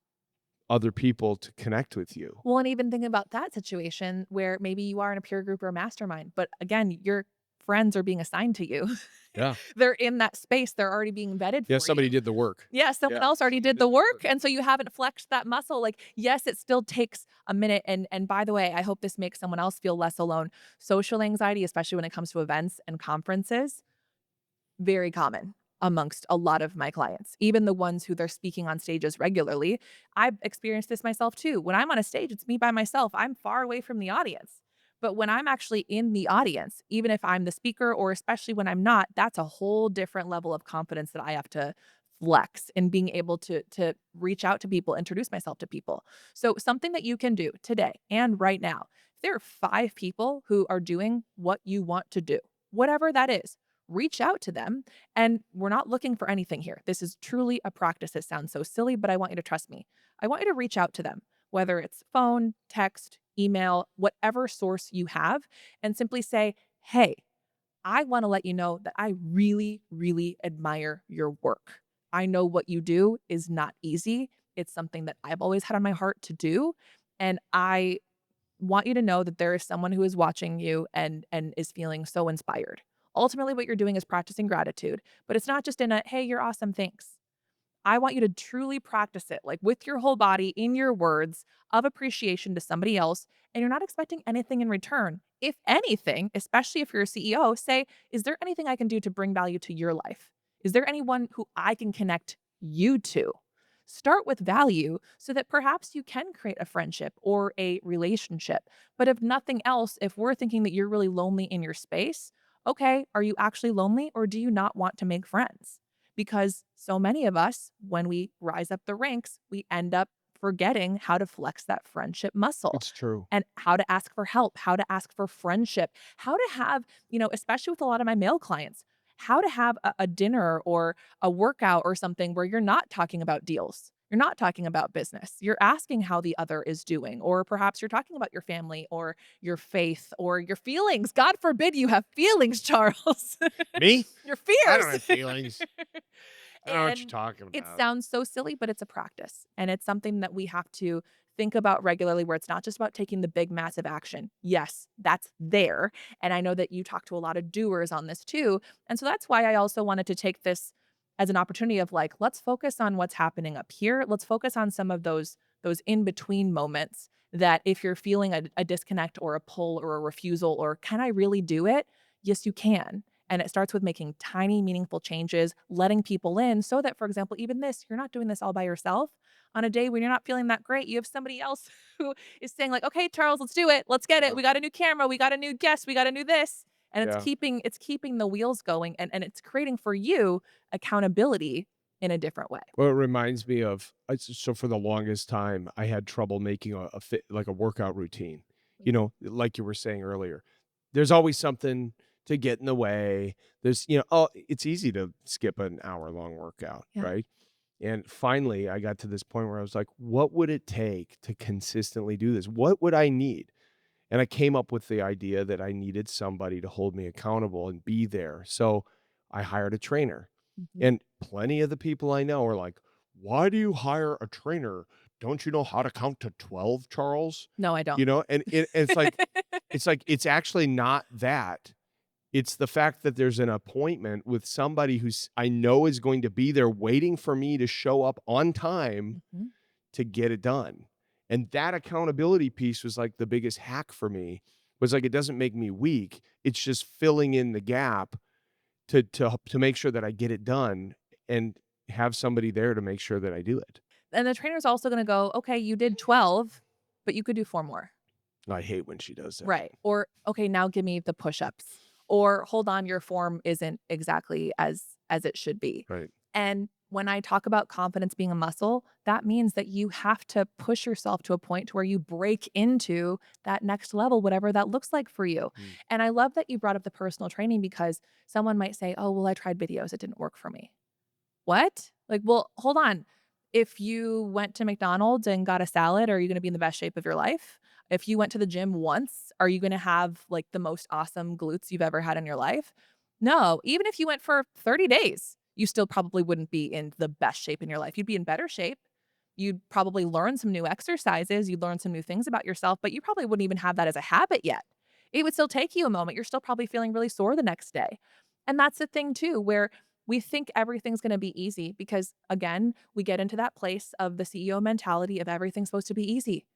other people to connect with you. Well, and even thinking about that situation where maybe you are in a peer group or a mastermind, but again, your friends are being assigned to you. Yeah. They're in that space, they're already being vetted Yeah, for you. somebody did the work. Yeah, someone Yeah, else already somebody did did the the work, work. and so you haven't flexed that muscle, like, yes, it still takes a minute, and by the way, I hope this makes someone else feel less alone. Social anxiety, especially when it comes to events and conferences, very common amongst a lot of my clients, even the ones who they're speaking on stages regularly. I've experienced this myself too. When I'm on a stage, it's me by myself. I'm far away from the audience. But when I'm actually in the audience, even if I'm the speaker or especially when I'm not, that's a whole different level of confidence that I have to flex in being able to reach out to people, introduce myself to people. So something that you can do today and right now. If there are 5 people who are doing what you want to do, whatever that is, reach out to them. And we're not looking for anything here. This is truly a practice. It sounds so silly, but I want you to trust me. I want you to reach out to them, whether it's phone, text, email, whatever source you have, and simply say, hey, I want to let you know that I really, really admire your work. I know what you do is not easy. It's something that I've always had on my heart to do. And I want you to know that there is someone who is watching you and is feeling so inspired. Ultimately, what you're doing is practicing gratitude, but it's not just in a, hey, you're awesome, thanks. I want you to truly practice it, like with your whole body, in your words of appreciation to somebody else, and you're not expecting anything in return. If anything, especially if you're a CEO, say, is there anything I can do to bring value to your life? Is there anyone who I can connect you to? Start with value so that perhaps you can create a friendship or a relationship. But if nothing else, if we're thinking that you're really lonely in your space, okay, are you actually lonely or do you not want to make friends? Because so many of us, when we rise up the ranks, we end up forgetting how to flex that friendship muscle It's true. and how to ask for help, how to ask for friendship, how to have, especially with a lot of my male clients, how to have a dinner or a workout or something where you're not talking about deals. You're not talking about business. You're asking how the other is doing, or perhaps you're talking about your family or your faith or your feelings. God forbid you have feelings, Charles. Me? Your I don't fears. have feelings. I don't know what you're And talking it about. sounds so silly, but it's a practice. And it's something that we have to think about regularly where it's not just about taking the big, massive action. Yes, that's there. And I know that you talk to a lot of doers on this too. And so that's why I also wanted to take this as an opportunity of like, let's focus on what's happening up here. Let's focus on some of those in between moments that if you're feeling a disconnect or a pull or a refusal or can I really do it? Yes, you can. And it starts with making tiny, meaningful changes, letting people in so that, for example, even this, you're not doing this all by yourself. On a day when you're not feeling that great, you have somebody else who is saying, like, okay, Charles, let's do it. Let's get it. Yeah. We got a new camera. We got a new guest. We got a new this. And Yeah. it's keeping the wheels going and it's creating for you accountability in a different way. Well, it reminds me of so for the longest time, I had trouble making a fit like a workout routine. You know, like you were saying earlier, there's always something to get in the way. There's, oh, it's easy to skip an hour-long workout, Yeah. right? And finally, I got to this point where I was like, what would it take to consistently do this? What would I need? And I came up with the idea that I needed somebody to hold me accountable and be there. So I hired a trainer. Mhm. And plenty of the people I know are like, "Why do you hire a trainer? Don't you know how to count to 12, Charles?" No, I don't. And it's like it's actually not that. It's the fact that there's an appointment with somebody who's I know is going to be there waiting for me to show up on time Mhm. to get it done. And that accountability piece was like the biggest hack for me, was like it doesn't make me weak. It's just filling in the gap to make sure that I get it done and have somebody there to make sure that I do it. And the trainer's also gonna go, okay, you did 12, but you could do four more. I hate when she does that. Right. Or, okay, now give me the push-ups. Or hold on, your form isn't exactly as it should be. Right. And when I talk about confidence being a muscle, that means that you have to push yourself to a point to where you break into that next level, whatever that looks like for you. Mm. And I love that you brought up the personal training because someone might say, "Oh, well, I tried videos, it didn't work for me." What? Like, well, hold on. If you went to McDonald's and got a salad, are you gonna be in the best shape of your life? If you went to the gym once, are you gonna have, like, the most awesome glutes you've ever had in your life? No. Even if you went for 30 days, you still probably wouldn't be in the best shape in your life. You'd be in better shape. You'd probably learn some new exercises, you'd learn some new things about yourself, but you probably wouldn't even have that as a habit yet. It would still take you a moment. You're still probably feeling really sore the next day. And that's the thing too, where we think everything's gonna be easy because, again, we get into that place of the CEO mentality of everything's supposed to be easy.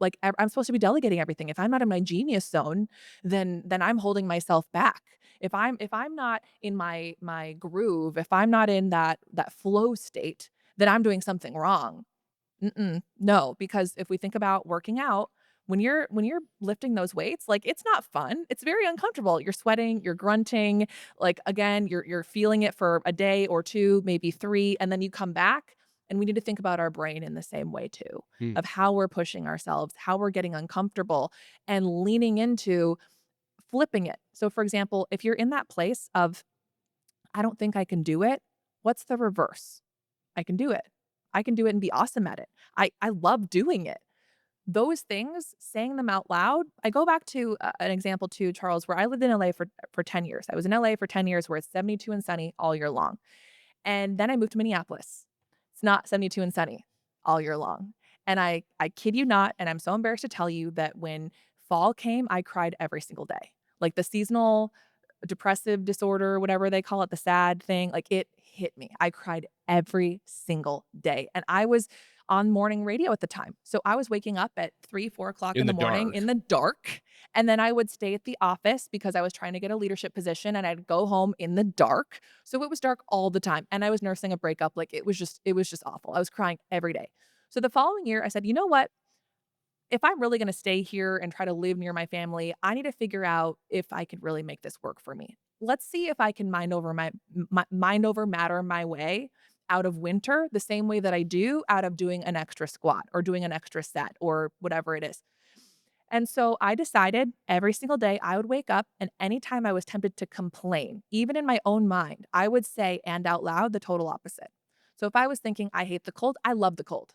Like, I'm supposed to be delegating everything. If I'm not in my genius zone, then I'm holding myself back. If I'm not in my groove, if I'm not in that flow state, then I'm doing something wrong. Mm-mm, no, because if we think about working out, when you're lifting those weights, like, it's not fun. It's very uncomfortable. You're sweating, you're grunting, like, again, you're feeling it for a day or 2, maybe 3, and then you come back, and we need to think about our brain in the same way too, Mm. of how we're pushing ourselves, how we're getting uncomfortable, and leaning into flipping it. So, for example, if you're in that place of, "I don't think I can do it," what's the reverse? I can do it. I can do it and be awesome at it. I love doing it. Those things, saying them out loud, I go back to an example too, Charles, where I lived in LA for 10 years. I was in LA for 10 years where it's 72 and sunny all year long. And then I moved to Minneapolis. It's not 72 and sunny all year long. And I kid you not, and I'm so embarrassed to tell you that when fall came, I cried every single day. Like the seasonal depressive disorder, whatever they call it, the sad thing, like, it hit me. I cried every single day, and I was on morning radio at the time. So I was waking up at 3, 4 o'clock In in the the morning dark. in the dark, and then I would stay at the office because I was trying to get a leadership position, and I'd go home in the dark. So it was dark all the time, and I was nursing a breakup. Like, it was just awful. I was crying every day. So the following year, I said, "You know what? If I'm really gonna stay here and try to live near my family, I need to figure out if I could really make this work for me. Let's see if I can mind over matter my way out of winter the same way that I do out of doing an extra squat or doing an extra set or whatever it is." And so I decided every single day I would wake up, and anytime I was tempted to complain, even in my own mind, I would say and out loud the total opposite. So if I was thinking, I hate the cold, I love the cold.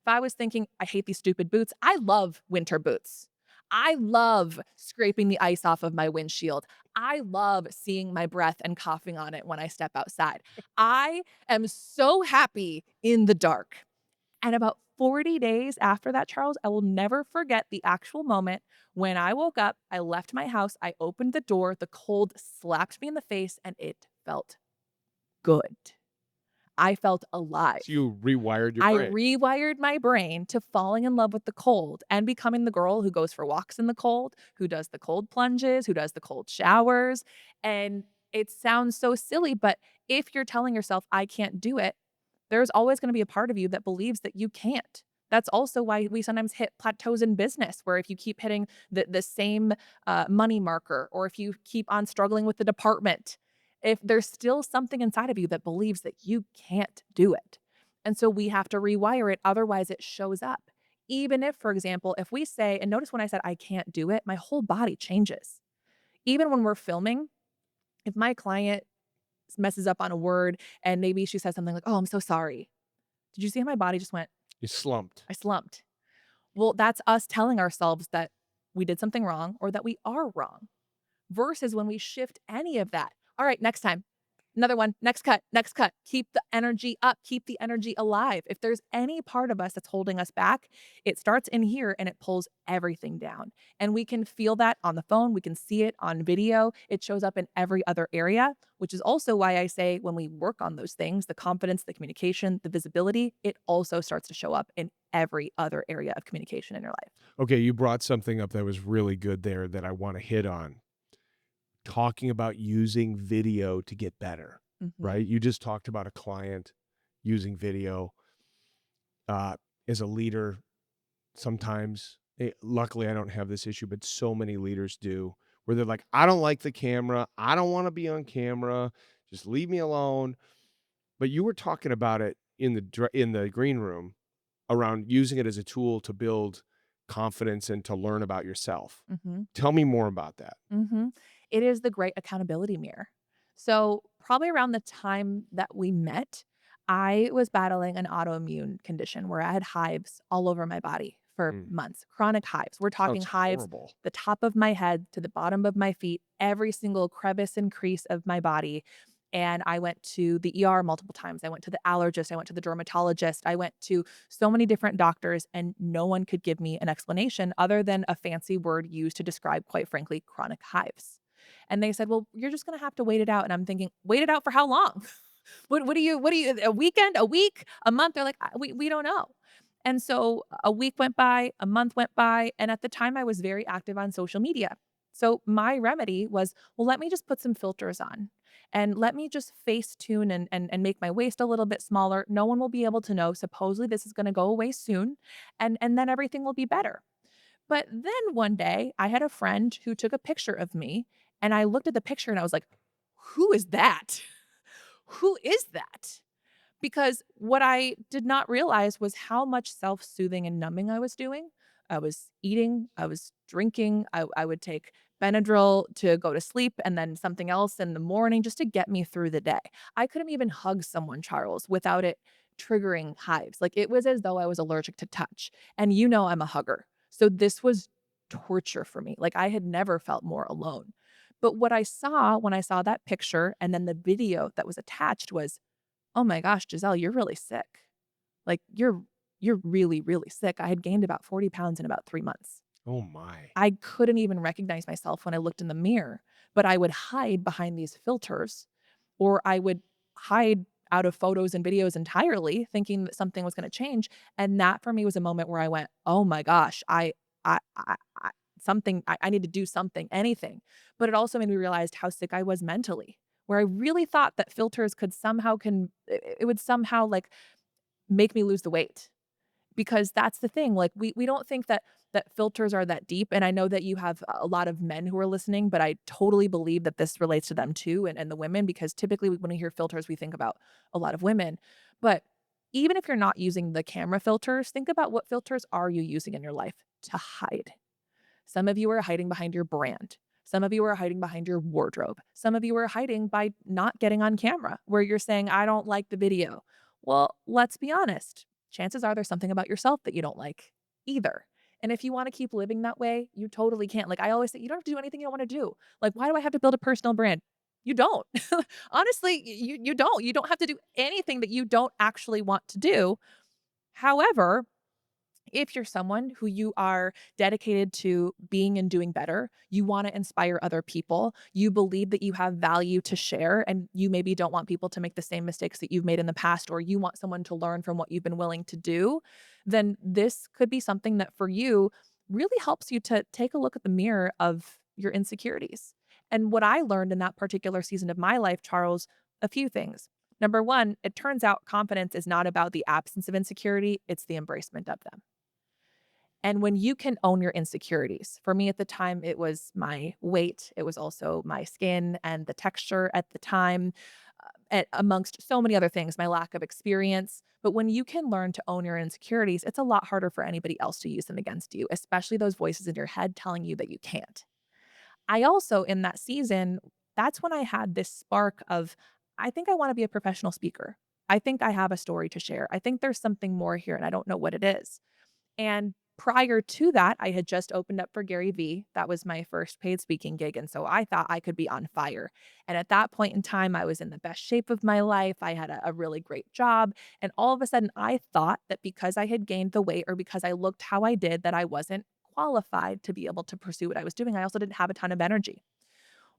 If I was thinking, I hate these stupid boots, I love winter boots. I love scraping the ice off of my windshield. I love seeing my breath and coughing on it when I step outside. I am so happy in the dark. And about 40 days after that, Charles, I will never forget the actual moment when I woke up, I left my house, I opened the door, the cold slapped me in the face, and it felt good. I felt So alive. you rewired your I brain. rewired my brain to falling in love with the cold and becoming the girl who goes for walks in the cold, who does the cold plunges, who does the cold showers. And it sounds so silly, but if you're telling yourself, I can't do it, there's always going to be a part of you that believes that you can't. That's also why we sometimes hit plateaus in business, where if you keep hitting the same money marker, or if you keep on struggling with the department, if there's still something inside of you that believes that you can't do it. And so we have to rewire it. Otherwise, it shows up. Even if, for example, if we say, and notice when I said I can't do it, my whole body changes. Even when we're filming, if my client messes up on a word and maybe she says something like, "Oh, I'm so sorry." Did you see how my body just went, You slumped. I slumped? Well, that's us telling ourselves that we did something wrong or that we are wrong. Versus when we shift any of that. All right, next time. Another one, next cut, next cut. Keep the energy up, keep the energy alive. If there's any part of us that's holding us back, it starts in here and it pulls everything down. And we can feel that on the phone, we can see it on video. It shows up in every other area, which is also why I say when we work on those things, the confidence, the communication, the visibility, it also starts to show up in every other area of communication in your life. Okay, you brought something up that was really good there that I wanna hit on. Talking about using video to get better, Mhm. right? You just talked about a client using video, uh, as a leader sometimes, luckily, I don't have this issue, but so many leaders do, where they're like, "I don't like the camera. I don't wanna be on camera. Just leave me alone." But you were talking about it in the green room around using it as a tool to build confidence and to learn about yourself. Mhm. Tell me more about that. Mhm. It is the great accountability mirror. So, probably around the time that we met, I was battling an autoimmune condition where I had hives all over my body for Mm, months, chronic hives. We're talking sounds hives, horrible. the top of my head to the bottom of my feet, every single crevice and crease of my body. And I went to the ER multiple times. I went to the allergist. I went to the dermatologist. I went to so many different doctors, and no one could give me an explanation other than a fancy word used to describe, quite frankly, chronic hives. And they said, "Well, you're just gonna have to wait it out." And I'm thinking, wait it out for how long? What do you a weekend, a week, a month? They're like, we don't know. And so a week went by, a month went by, and at the time I was very active on social media. So my remedy was, well, let me just put some filters on and let me just face tune and make my waist a little bit smaller. No one will be able to know. Supposedly this is going to go away soon, and then everything will be better. But then one day I had a friend who took a picture of me, and I looked at the picture and I was like, who is that? Who is that? Because what I did not realize was how much self-soothing and numbing I was doing. I was eating, I was drinking, I would take Benadryl to go to sleep and then something else in the morning just to get me through the day. I couldn't even hug someone, Charles, without it triggering hives. Like, it was as though I was allergic to touch. And you know I'm a hugger. So this was torture for me. Like, I had never felt more alone. But what I saw when I saw that picture and then the video that was attached was, "Oh my gosh, Giselle, you're really sick. Like, you're really, really sick." I had gained about 40 pounds in about 3 months. Oh my. I couldn't even recognize myself when I looked in the mirror, but I would hide behind these filters, or I would hide out of photos and videos entirely, thinking that something was gonna change, and that for me was a moment where I went, "Oh my gosh, I something I need to do something, anything." But it also made me realize how sick I was mentally, where I really thought that filters could somehow it would somehow, like, make me lose the weight. Because that's the thing, like, we don't think that filters are that deep, and I know that you have a lot of men who are listening, but I totally believe that this relates to them too, and the women, because typically when we hear filters, we think about a lot of women. But even if you're not using the camera filters, think about what filters are you using in your life to hide. Some of you are hiding behind your brand. Some of you are hiding behind your wardrobe. Some of you are hiding by not getting on camera, where you're saying, I don't like the video. Well, let's be honest. Chances are there's something about yourself that you don't like either. And if you want to keep living that way, you totally can't. Like I always say, you don't have to do anything you don't want to do. Like, why do I have to build a personal brand? You don't. Honestly, you don't. You don't have to do anything that you don't actually want to do. However, if you're someone who you are dedicated to being and doing better, you want to inspire other people, you believe that you have value to share, and you maybe don't want people to make the same mistakes that you've made in the past, or you want someone to learn from what you've been willing to do, then this could be something that for you really helps you to take a look at the mirror of your insecurities. And what I learned in that particular season of my life, Charles, a few things. Number one, it turns out confidence is not about the absence of insecurity, it's the embracement of them. And when you can own your insecurities, for me at the time, it was my weight. It was also my skin and the texture at the time, amongst so many other things, my lack of experience. But when you can learn to own your insecurities, it's a lot harder for anybody else to use them against you, especially those voices in your head telling you that you can't. I also, in that season, that's when I had this spark of, I think I want to be a professional speaker. I think I have a story to share. I think there's something more here, and I don't know what it is. And prior to that, I had just opened up for Gary Vee. That was my first paid speaking gig, and so I thought I could be on fire. And at that point in time, I was in the best shape of my life. I had a really great job, and all of a sudden, I thought that because I had gained the weight or because I looked how I did, that I wasn't qualified to be able to pursue what I was doing. I also didn't have a ton of energy.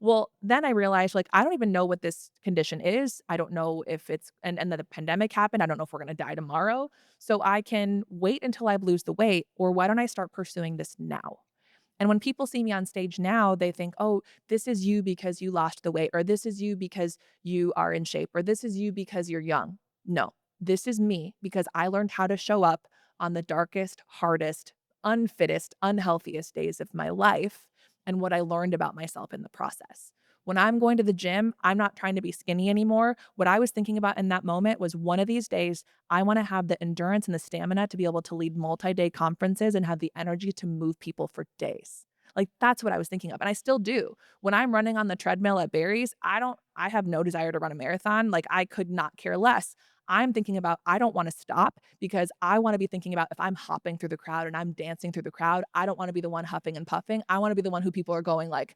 Well, then I realized, like, I don't even know what this condition is. I don't know if it's and then the pandemic happened. I don't know if we're gonna die tomorrow. So I can wait until I lose the weight, or why don't I start pursuing this now? And when people see me on stage now, they think, "Oh, this is you because you lost the weight," or "This is you because you are in shape," or "This is you because you're young." No, this is me because I learned how to show up on the darkest, hardest, unfittest, unhealthiest days of my life, and what I learned about myself in the process. When I'm going to the gym, I'm not trying to be skinny anymore. What I was thinking about in that moment was, one of these days, I want to have the endurance and the stamina to be able to lead multi-day conferences and have the energy to move people for days. Like, that's what I was thinking of. And I still do. When I'm running on the treadmill at Barry's, I have no desire to run a marathon. Like, I could not care less. I'm thinking about, I don't want to stop because I want to be thinking about, if I'm hopping through the crowd and I'm dancing through the crowd, I don't want to be the one huffing and puffing. I want to be the one who people are going like,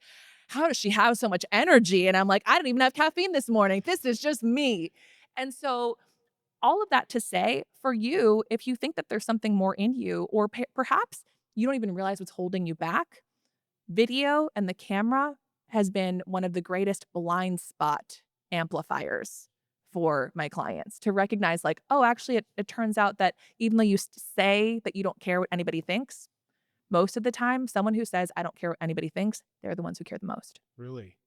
how does she have so much energy? And I'm like, I didn't even have caffeine this morning. This is just me. And so all of that to say, for you, if you think that there's something more in you, or perhaps you don't even realize what's holding you back, video and the camera has been one of the greatest blind spot amplifiers for my clients to recognize, like, oh, actually, it turns out that even though you say that you don't care what anybody thinks, most of the time, someone who says, I don't care what anybody thinks, they're the ones who care the most. Really?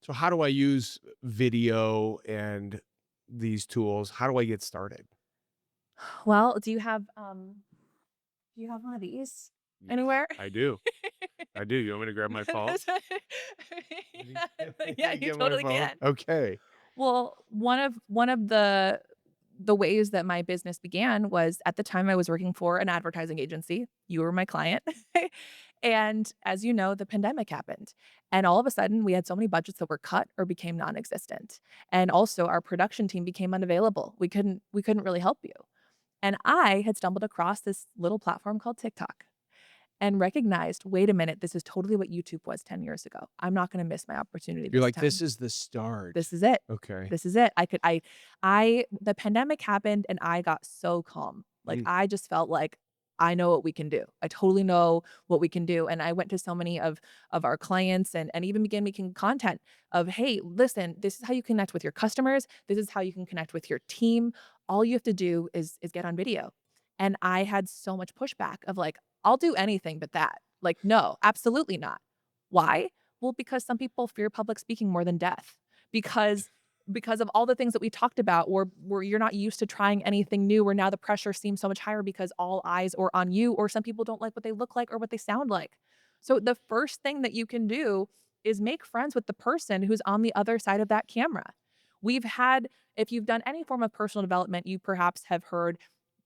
So how do I use video and these tools? How do I get started? Well, do you have one of these Yeah, anywhere? I do. I do. You want me to grab my phone? Yeah, Let yeah, me you get my totally phone. can. Okay. Well, one of the ways that my business began was, at the time I was working for an advertising agency. You were my client. And as you know, the pandemic happened. And all of a sudden, we had so many budgets that were cut or became non-existent. And also our production team became unavailable. We couldn't really help you. And I had stumbled across this little platform called TikTok and recognized, wait a minute, this is totally what YouTube was 10 years ago. I'm not going to miss my opportunity You're this like, this time. is the start. This is it. Okay. This is it. The pandemic happened and I got so calm. Like, Mm. I just felt like I know what we can do. I totally know what we can do. And I went to so many of our clients and even began making content of, hey, listen, this is how you connect with your customers. This is how you can connect with your team. All you have to do is get on video. And I had so much pushback of like, I'll do anything but that. Like, no, absolutely not. Why? Well, because some people fear public speaking more than death. Because of all the things that we talked about, where you're not used to trying anything new, where now the pressure seems so much higher because all eyes are on you, or some people don't like what they look like or what they sound like. So the first thing that you can do is make friends with the person who's on the other side of that camera. We've had, if you've done any form of personal development, you perhaps have heard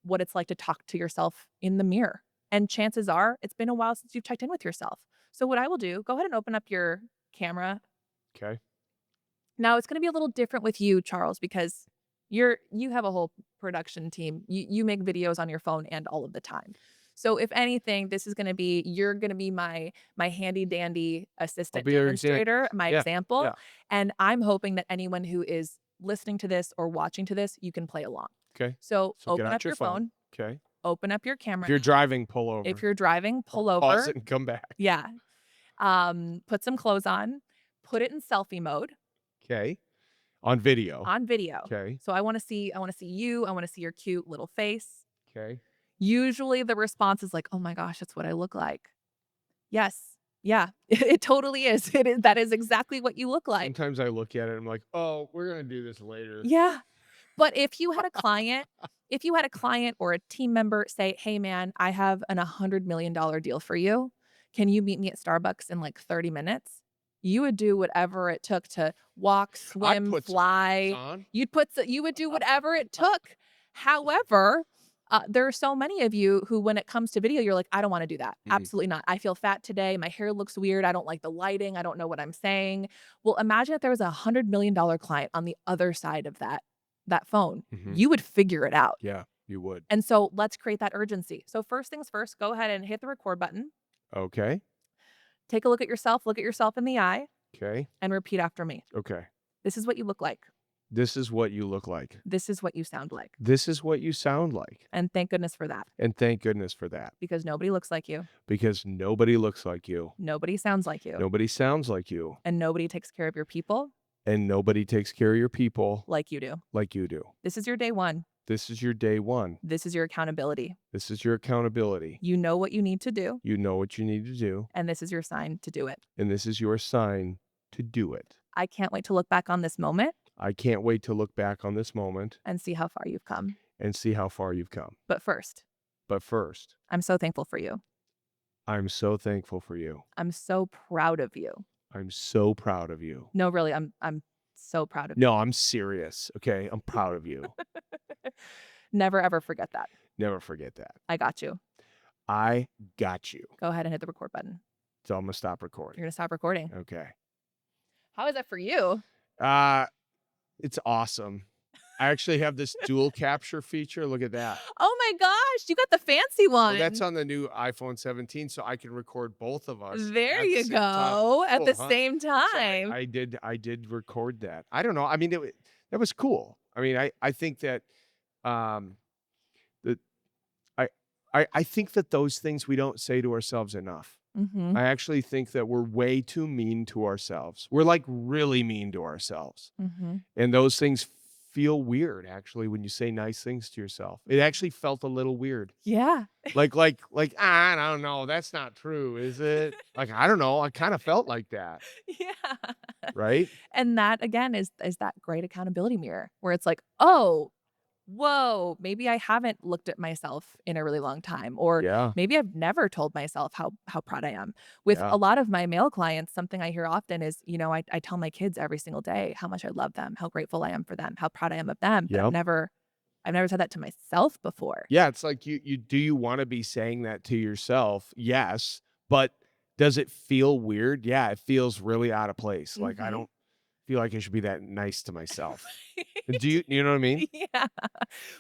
what it's like to talk to yourself in the mirror. And chances are it's been a while since you've checked in with yourself. So what I will do, go ahead and open up your camera. Okay. Now it's gonna be a little different with you, Charles, because you have a whole production team. You make videos on your phone and all of the time. So if anything, this is gonna be you're gonna be my handy dandy I'll assistant be your example. demonstrator, my Yeah. example, Yeah. and I'm hoping that anyone who is listening to this or watching to this, you can play along. Okay. So So get open up out your your phone. phone, Okay. open up your If camera you're now. driving, pull If over. you're driving, Or pull pause over. it and come back. Yeah. Put some clothes on, put it in selfie mode Okay. On video. on video. Okay. So I wanna see you, I wanna see your cute little face. Okay. Usually the response is like, "Oh my gosh, that's what I look like." Yes. Yeah. It totally is. That is exactly what you look like. Sometimes I look at it and I'm like, oh, we're gonna do this later. Yeah. But if you had a client or a team member say, "Hey man, I have an $100 million deal for you. Can you meet me at Starbucks in like 30 minutes?" You would do whatever it took to walk, I swim, put some pants fly. on. You would do whatever it took. However, there are so many of you who, when it comes to video, you're like, "I don't wanna do that. Mm. Absolutely not. I feel fat today. My hair looks weird. I don't like the lighting. I don't know what I'm saying." Well, imagine if there was a $100 million client on the other side of that phone. Mhm. You would figure it out. Yeah, you would. And so let's create that urgency. So first things first, go ahead and hit the record button. Okay. Take a look at yourself in the eye, Okay. and repeat after me. Okay. This is what you look like. This is what you look like. This is what you sound like. This is what you sound like. And thank goodness for that, And thank goodness for that. because nobody looks like you. Because nobody looks like you. Nobody sounds like you. Nobody sounds like you. And nobody takes care of your people And nobody takes care of your people like you do. like you do. This is your day one. This is your day one. This is your accountability. This is your accountability. You know what you need to do, You know what you need to do. and this is your sign to do it. And this is your sign to do it. I can't wait to look back on this moment I can't wait to look back on this moment and see how far you've come. and see how far you've come. But first, But first, I'm so thankful for you. I'm so thankful for you. I'm so proud of you. I'm so proud of you. No, really, I'm so proud of you. No, I'm serious. Okay. I'm proud of you. Never ever forget that. Never forget that. I got you. I got you. Go ahead and hit the record button. So I'm going to stop recording. You're gonna stop recording. Okay. How is that for you? It's awesome. I actually have this dual capture feature. Look at that. Oh my gosh, you got the fancy one. Well, that's on the new iPhone 17, so I can record both of us. There at the you same time. go. At Cool, the huh? same So time. I did record that. I don't know. I mean, that was cool. I mean, I think that that I think that those things we don't say to ourselves enough. Mhm. I actually think that we're way too mean to ourselves. We're like really mean to ourselves. Mhm. And those things feel weird actually when you say nice things to yourself. It actually felt a little weird. Yeah. Like I don't know, that's not true, is it? Like I don't know, I kind of felt like that, Yeah. right? And that again is that great accountability mirror where it's like, "Oh, whoa, maybe I haven't looked at myself in a really long time," or Yeah. maybe I've never told myself how proud I am. With Yeah. a lot of my male clients, something I hear often is, I tell my kids every single day how much I love them, how grateful I am for them, how proud I am of them, but I've Yep. never said that to myself before. Yeah, it's like you do you want to be saying that to yourself? Yes, but does it feel weird? Yeah, it feels really out of place. Like I Mhm. don't feel like I should be that nice to myself. Do you know what I mean? Yeah.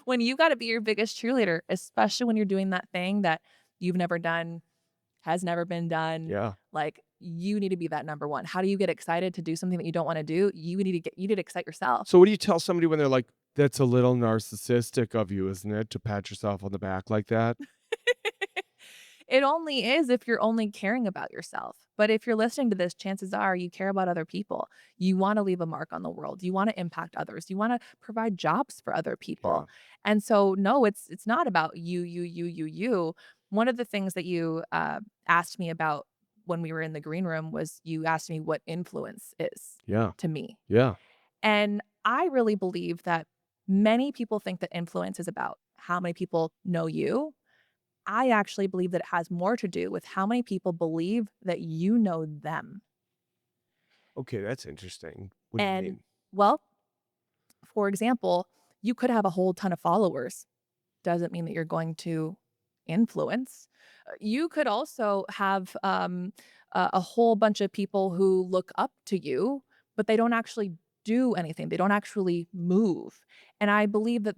When you gotta be your biggest cheerleader, especially when you're doing that thing that you've never done, has never been done, Yeah. like, you need to be that number one. How do you get excited to do something that you don't wanna do? You need to excite yourself. So what do you tell somebody when they're like, "That's a little narcissistic of you, isn't it, to pat yourself on the back like that?" It only is if you're only caring about yourself. But if you're listening to this, chances are you care about other people. You wanna leave a mark on the world. You wanna impact others. You wanna provide jobs for other Yeah. people. And so, no, it's not about you. One of the things that you, asked me about when we were in the green room was you asked me what influence is Yeah. to me. Yeah. And I really believe that many people think that influence is about how many people know you. I actually believe that it has more to do with how many people believe that you know them. Okay, that's interesting. What do you And, mean? well, for example, you could have a whole ton of followers. Doesn't mean that you're going to influence. You could also have, a whole bunch of people who look up to you, but they don't actually do anything. They don't actually move. And I believe that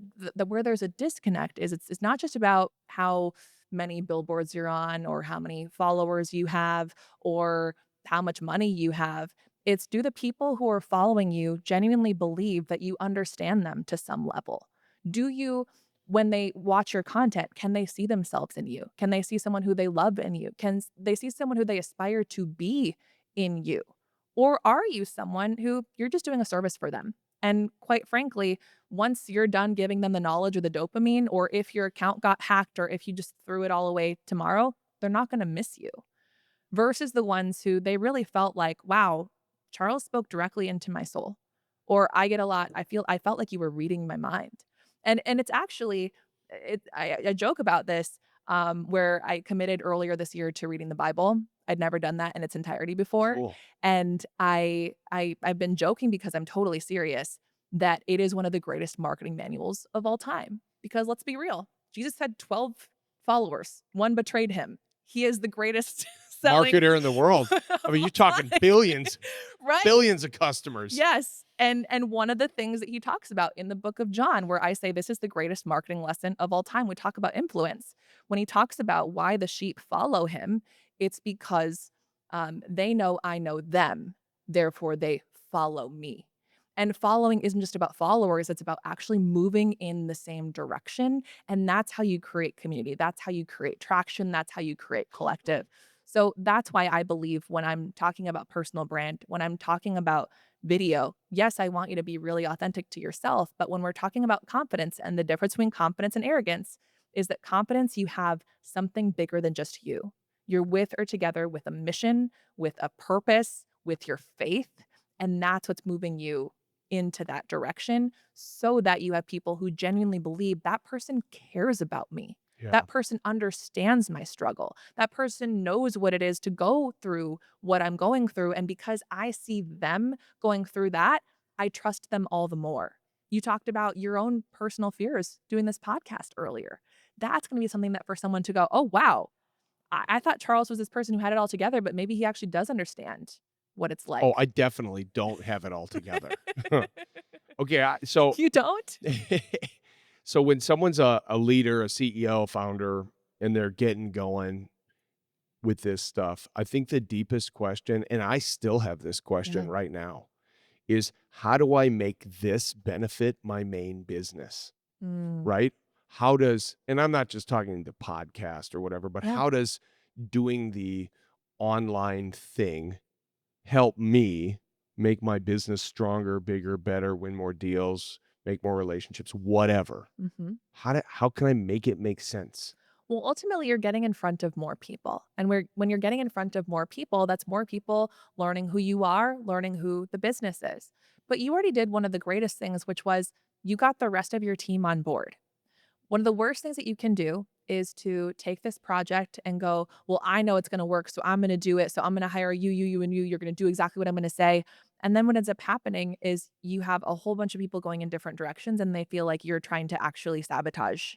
where there's a disconnect is it's not just about how many billboards you're on or how many followers you have or how much money you have. It's, do the people who are following you genuinely believe that you understand them to some level? Do you, when they watch your content, can they see themselves in you? Can they see someone who they love in you? They see someone who they aspire to be in you? Or are you someone who you're just doing a service for them? And quite frankly, once you're done giving them the knowledge or the dopamine, or if your account got hacked or if you just threw it all away tomorrow, they're not going to miss you versus the ones who they really felt like, wow, Charles spoke directly into my soul. Or I get a lot, I felt like you were reading my mind. And it's actually I joke about this where I committed earlier this year to reading the Bible. I'd never done that in its entirety before. Cool. And I've been joking because I'm totally serious that it is one of the greatest marketing manuals of all time. Because let's be real, Jesus had 12 followers. One betrayed him. He is the greatest selling Marketer in the world. I of mean, you're all talking time. billions, Right. billions of customers. Yes. And one of the things that he talks about in the book of John, where I say this is the greatest marketing lesson of all time, we talk about influence. When he talks about why the sheep follow him, it's because they know I know them, therefore they follow me. And following isn't just about followers, it's about actually moving in the same direction. And that's how you create community. That's how you create traction. That's how you create collective. So that's why I believe when I'm talking about personal brand, when I'm talking about video, yes, I want you to be really authentic to yourself. But when we're talking about confidence, and the difference between confidence and arrogance is that confidence, you have something bigger than just you. You're with or together with a mission, with a purpose, with your faith. And that's what's moving you into that direction so that you have people who genuinely believe that person cares about me. Yeah. That person understands my struggle. That person knows what it is to go through what I'm going through. And because I see them going through that, I trust them all the more. You talked about your own personal fears doing this podcast earlier. That's going to be something that for someone to go, oh, wow, I thought Charles was this person who had it all together, but maybe he actually does understand what it's Oh, like. I definitely don't have it all together. Okay, so You don't? so when someone's a leader, a CEO, founder, and they're getting going with this stuff, I think the deepest question, and I still have this question Yeah. right now, is how do I make this benefit my main business? Mm, Right? How does, and I'm not just talking the podcast or whatever, but yeah. how does doing the online thing help me make my business stronger, bigger, better, win more deals, make more relationships, whatever? Mhm. How can I make it make sense? Well, ultimately, you're getting in front of more people. And when you're getting in front of more people, that's more people learning who you are, learning who the business is. But you already did one of the greatest things, which was you got the rest of your team on board. One of the worst things that you can do is to take this project and go, well, I know it's going to work. So I'm going to do it. So I'm going to hire you, and you. You're going to do exactly what I'm going to say. And then what ends up happening is you have a whole bunch of people going in different directions and they feel like you're trying to actually sabotage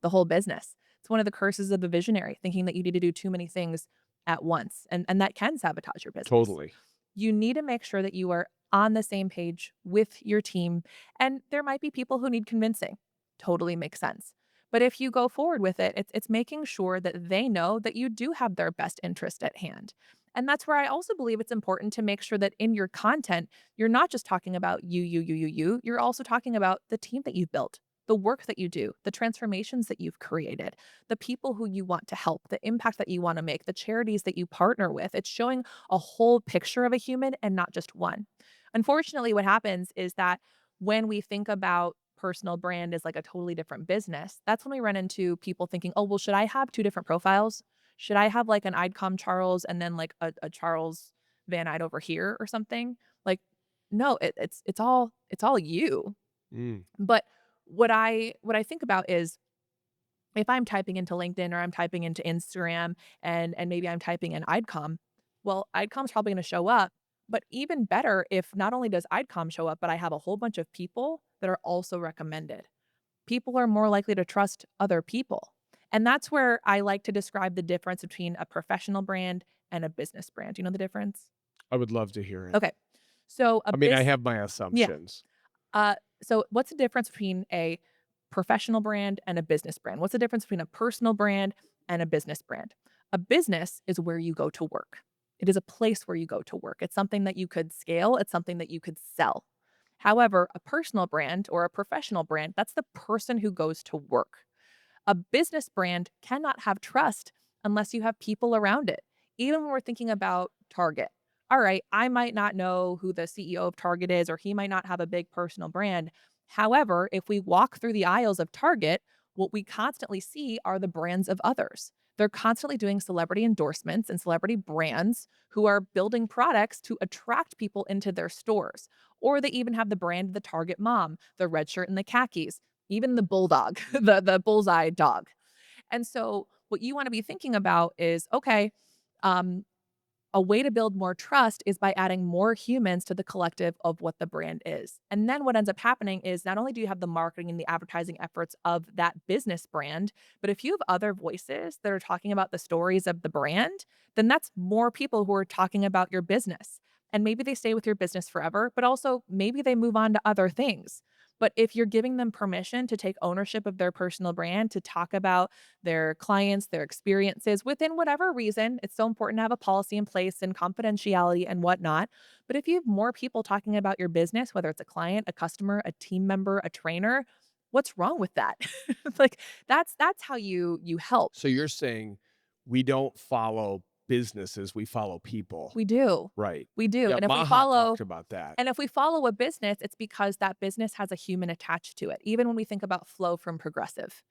the whole business. It's one of the curses of the visionary, thinking that you need to do too many things at once. And that can sabotage your business. Totally. You need to make sure that you are on the same page with your team. And there might be people who need convincing. Totally makes sense. But if you go forward with it, it's making sure that they know that you do have their best interest at hand. And that's where I also believe it's important to make sure that in your content, you're not just talking about you. You're also talking about the team that you've built, the work that you do, the transformations that you've created, the people who you want to help, the impact that you want to make, the charities that you partner with. It's showing a whole picture of a human and not just one. Unfortunately, what happens is that when we think about personal brand as like a totally different business, that's when we run into people thinking, oh, well, should I have two different profiles? Should I have like an IdeCom Charles and then like a Charles Van Eyde over here or something? Like, no, it's all you. Mm. But what I think about is if I'm typing into LinkedIn or I'm typing into Instagram and maybe I'm typing in IdeCom, well, IdeCom's probably gonna show up, but even better if not only does IdeCom show up, but I have a whole bunch of people that are also recommended. People are more likely to trust other people. And that's where I like to describe the difference between a professional brand and a business brand. Do you know the difference? I would love to hear it. Okay. So a I mean, I biz have my Yeah. assumptions. So what's the difference between a professional brand and a business brand? What's the difference between a personal brand and a business brand? A business is where you go to work. It is a place where you go to work. It's something that you could scale, it's something that you could sell. However, a personal brand or a professional brand, that's the person who goes to work. A business brand cannot have trust unless you have people around it. Even when we're thinking about Target. All right, I might not know who the CEO of Target is, or he might not have a big personal brand. However, if we walk through the aisles of Target, what we constantly see are the brands of others. They're constantly doing celebrity endorsements and celebrity brands who are building products to attract people into their stores. Or they even have the brand of the Target mom, the red shirt and the khakis, even the bulldog, the bullseye dog. And so what you want to be thinking about is okay, um, a way to build more trust is by adding more humans to the collective of what the brand is. And then what ends up happening is not only do you have the marketing and the advertising efforts of that business brand, but if you have other voices that are talking about the stories of the brand, then that's more people who are talking about your business. And maybe they stay with your business forever, but also maybe they move on to other things. But if you're giving them permission to take ownership of their personal brand, to talk about their clients, their experiences within whatever reason. It's so important to have a policy in place and confidentiality and whatnot. But if you have more people talking about your business, whether it's a client, a customer, a team member, a trainer, what's wrong with that? Like that's how you help. So you're saying we don't follow businesses, we follow people. We do. Right. We do. Yeah, And if we Maha follow talked about that. And if we follow a business, it's because that business has a human attached to it. Even when we think about Flow from Progressive,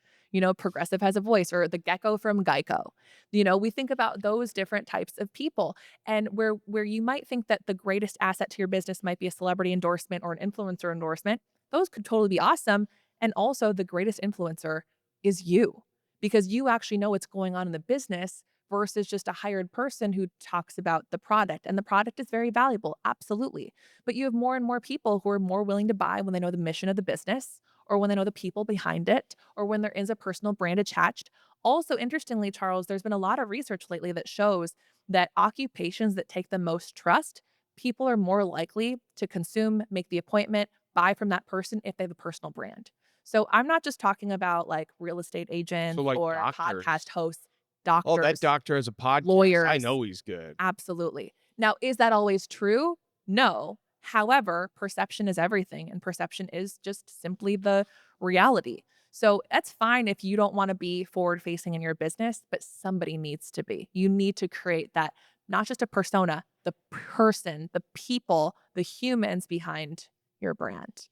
Progressive has a voice, or the gecko from Geico. We think about those different types of people. And where you might think that the greatest asset to your business might be a celebrity endorsement or an influencer endorsement, those could totally be awesome. And also the greatest influencer is you, because you actually know what's going on in the business versus just a hired person who talks about the product. And the product is very valuable, absolutely. But you have more and more people who are more willing to buy when they know the mission of the business, or when they know the people behind it, or when there is a personal brand attached. Also, interestingly, Charles, there's been a lot of research lately that shows that occupations that take the most trust, people are more likely to consume, make the appointment, buy from that person if they have a personal brand. So I'm not just talking about like real estate So, agents like, or podcast doctors. hosts, "Oh, that doctors, doctor has a podcast. I lawyers. know he's good." Absolutely. Now, is that always true? No. However, perception is everything, and perception is just simply the reality. So that's fine if you don't want to be forward facing in your business, but somebody needs to be. You need to create that, not just a persona, the person, the people, the humans behind your brand.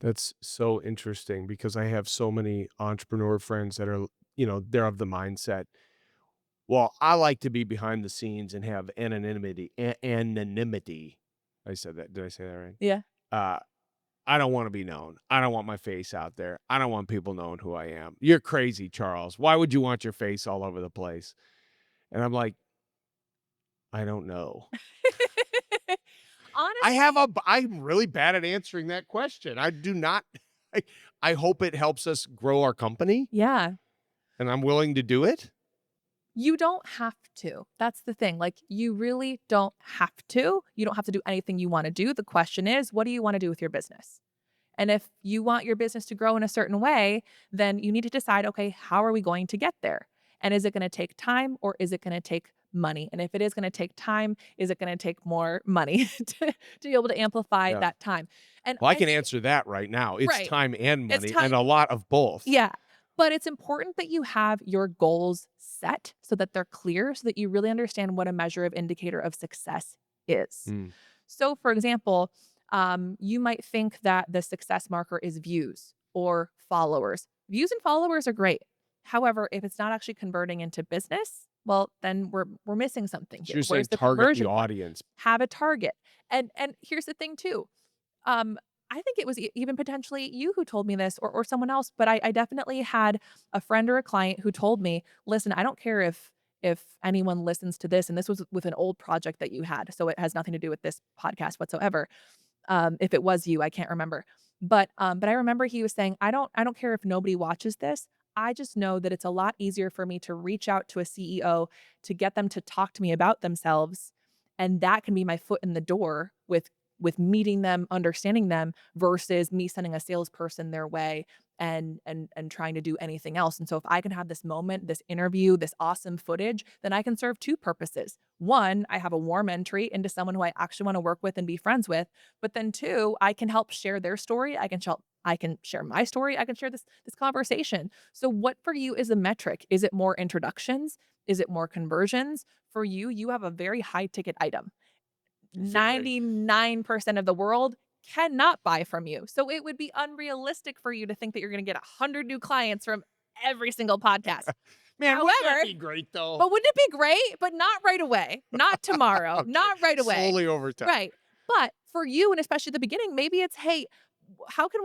That's so interesting because I have so many entrepreneur friends that are, they're of the mindset, "Well, I like to be behind the scenes and have anonymity." I said that. Did I say that right? Yeah. Uh, I don't wanna be known. I don't want my face out there. I don't want people knowing who I am. You're crazy, Charles. Why would you want your face all over the place? And I'm like, I don't know. Honestly, I'm really bad at answering that question. I do not I I hope it helps us grow our company, yeah. and I'm willing to do it. You don't have to. That's the thing. Like, you really don't have to. You don't have to do anything you want to do. The question is, what do you want to do with your business? And if you want your business to grow in a certain way, then you need to decide, okay, how are we going to get there? And is it going to take time, or is it going to take money? And if it is going to take time, is it going to take more money to be able to amplify Yeah. that time? And Well, I I can think answer that right now. It's right. time and It's money and time. a lot of both. Yeah. But it's important that you have your goals set so that they're clear, so that you really understand what a measure of indicator of success is. Mm. So, for example, you might think that the success marker is views or followers. Views and followers are great. However, if it's not actually converting into business, well, then we're missing something So here. you're saying Where's the target the conversion point? audience. Have a target. And here's the thing too. Um, I think it was even potentially you who told me this or someone else, but I definitely had a friend or a client who told me, listen, I don't care if anyone listens to this, and this was with an old project that you had, so it has nothing to do with this podcast whatsoever. If it was you, I can't remember. But I remember he was saying, I don't care if nobody watches this. I just know that it's a lot easier for me to reach out to a CEO to get them to talk to me about themselves. And that can be my foot in the door with meeting them, understanding them versus me sending a salesperson their way and trying to do anything else. And so if I can have this moment, this interview, this awesome footage, then I can serve two purposes. One, I have a warm entry into someone who I actually want to work with and be friends with. But then two, I can help share their story. I can share my story. I can share this conversation. So what for you is a metric? Is it more introductions? Is it more conversions? For you, you have a very high ticket item. Very. 99% of the world cannot buy from you. So it would be unrealistic for you to think that you're going to get 100 new clients from every single podcast. Man, wouldn't that However, be great though? but wouldn't it be great? But not right away. Not tomorrow. Okay. Not right away. Slowly over time. Right. But for you, and especially at the beginning, maybe it's, hey, how can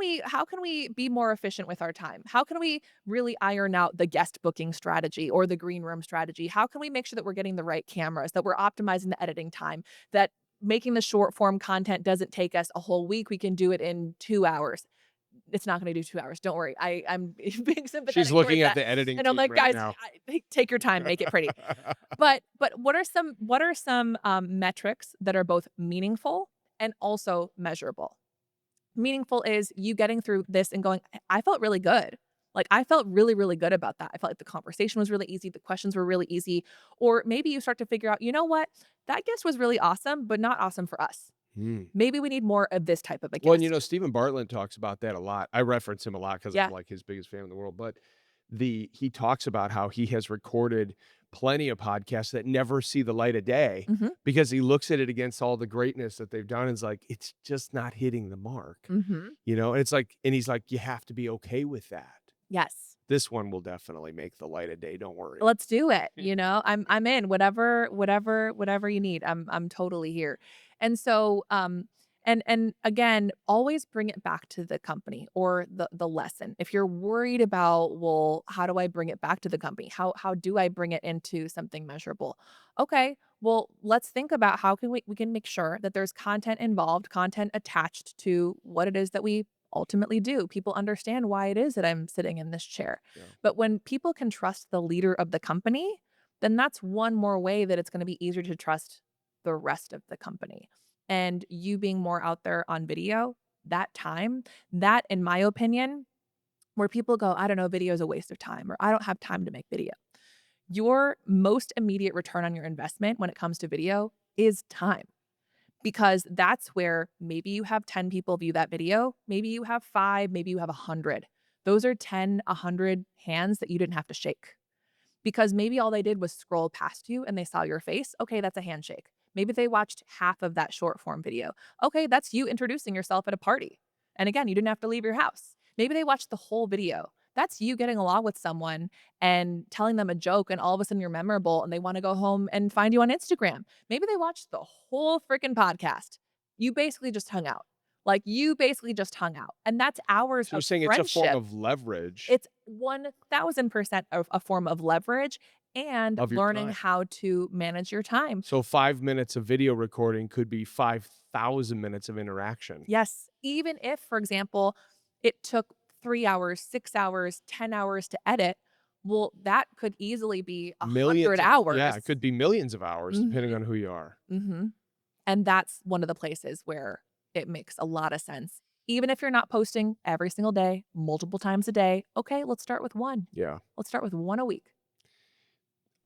we be more efficient with our time? How can we really iron out the guest booking strategy or the green room strategy? How can we make sure that we're getting the right cameras, that we're optimizing the editing time, that making the short form content doesn't take us a whole week. We can do it in 2 hours. It's not going to do 2 hours. Don't worry. I'm being She's sympathetic looking towards at that. the editing And I'm team like, right guys, now. take your time, make it pretty. But what are some metrics that are both meaningful and also measurable? Meaningful is you getting through this and going, I felt really good. Like I felt really, really good about that. I felt like the conversation was really easy. The questions were really easy. Or maybe you start to figure out, you know what? That guest was really awesome, but not awesome for us. Hmm. Maybe we need more of this type of a Well, and guest. Stephen Bartlett talks about that a lot. I reference him a lot because I'm Yeah. like his biggest fan in the world. But he talks about how he has recorded plenty of podcasts that never see the light of day Mhm. because he looks at it against all the greatness that they've done and is like, it's just not hitting the mark. Mhm. And it's like, and he's like, you have to be okay with that. Yes. This one will definitely make the light of day. Don't worry. Let's do it. I'm in whatever you need. I'm totally here. And so and again, always bring it back to the company or the lesson. If you're worried about, well, how do I bring it back to the company? How do I bring it into something measurable? Okay, well, let's think about how can we can make sure that there's content involved, content attached to what it is that we ultimately do. People understand why it is that I'm sitting in this chair. Yeah. But when people can trust the leader of the company, then that's one more way that it's going to be easier to trust the rest of the company. And you being more out there on video, that time, that, in my opinion, where people go, I don't know, video is a waste of time, or I don't have time to make video. Your most immediate return on your investment when it comes to video is time, because that's where maybe you have 10 people view that video, maybe you have 5, maybe you have 100. Those are 10, 100 hands that you didn't have to shake, because maybe all they did was scroll past you and they saw your face. Okay, that's a handshake. Maybe they watched half of that short form video. Okay, that's you introducing yourself at a party. And again, you didn't have to leave your house. Maybe they watched the whole video. That's you getting along with someone and telling them a joke, and all of a sudden you're memorable and they want to go home and find you on Instagram. Maybe they watched the whole freaking podcast. You basically just hung out. Like you basically just hung out. And that's hours So you're of saying it's a form friendship. of leverage It's 1000% a form of leverage and of your learning time. how to manage your time. So 5 minutes of video recording could be 5,000 minutes of interaction. Yes, even if, for example, it took 3 hours, 6 hours, 10 hours to edit, well, that could easily be 100 Yeah, hours. it could be millions of hours depending Mhm, on who you are. mhm. And that's one of the places where it makes a lot of sense. Even if you're not posting every single day, multiple times a day, okay, let's start with 1. Yeah. Let's start with 1 a week.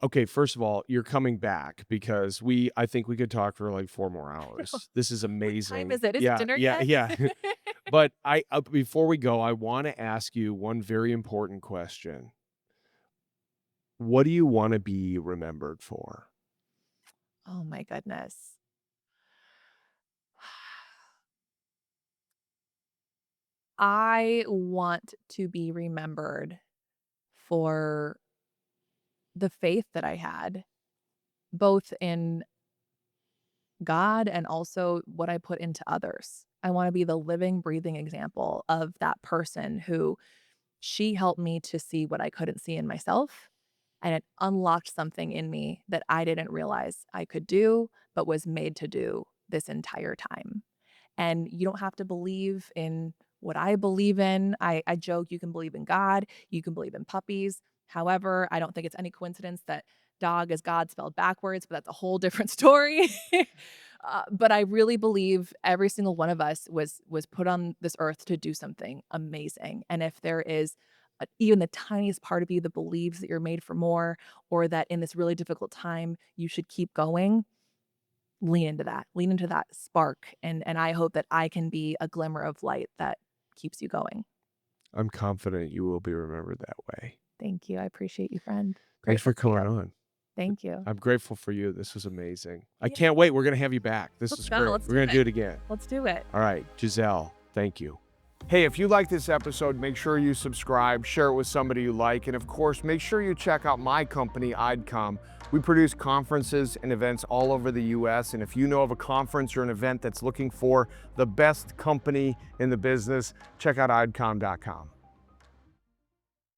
Okay, first of all, you're coming back because I think we could talk for like 4 more hours. This is What time amazing. is it? Is it Yeah, dinner yeah, yet? yeah. But before we go, I wanna ask you one very important question. What do you wanna be remembered for? Oh my goodness. I want to be remembered for the faith that I had, both in God and also what I put into others. I wanna be the living, breathing example of that person who she helped me to see what I couldn't see in myself, and it unlocked something in me that I didn't realize I could do, but was made to do this entire time. And you don't have to believe in what I believe in. I joke you can believe in God, you can believe in puppies. However, I don't think it's any coincidence that dog is God spelled backwards, but that's a whole different story. But I really believe every single one of us was put on this earth to do something amazing. And if there is even the tiniest part of you that believes that you're made for more, or that in this really difficult time you should keep going, lean into that. Lean into that spark, and I hope that I can be a glimmer of light that keeps you going. I'm confident you will be remembered that way. Thank you. I appreciate you, friend. Thanks Grateful for for you. coming on. Thank you. I'm grateful for you. This was amazing. I Yeah, can't wait. We're gonna have you back. This let's is go. great. Let's We're do gonna it. do it again. Let's do it. All right, Giselle, thank you. Hey, if you like this episode, make sure you subscribe, share it with somebody you like, and of course, make sure you check out my company, EideCom. We produce conferences and events all over the US, and if you know of a conference or an event that's looking for the best company in the business, check out eidecom.com.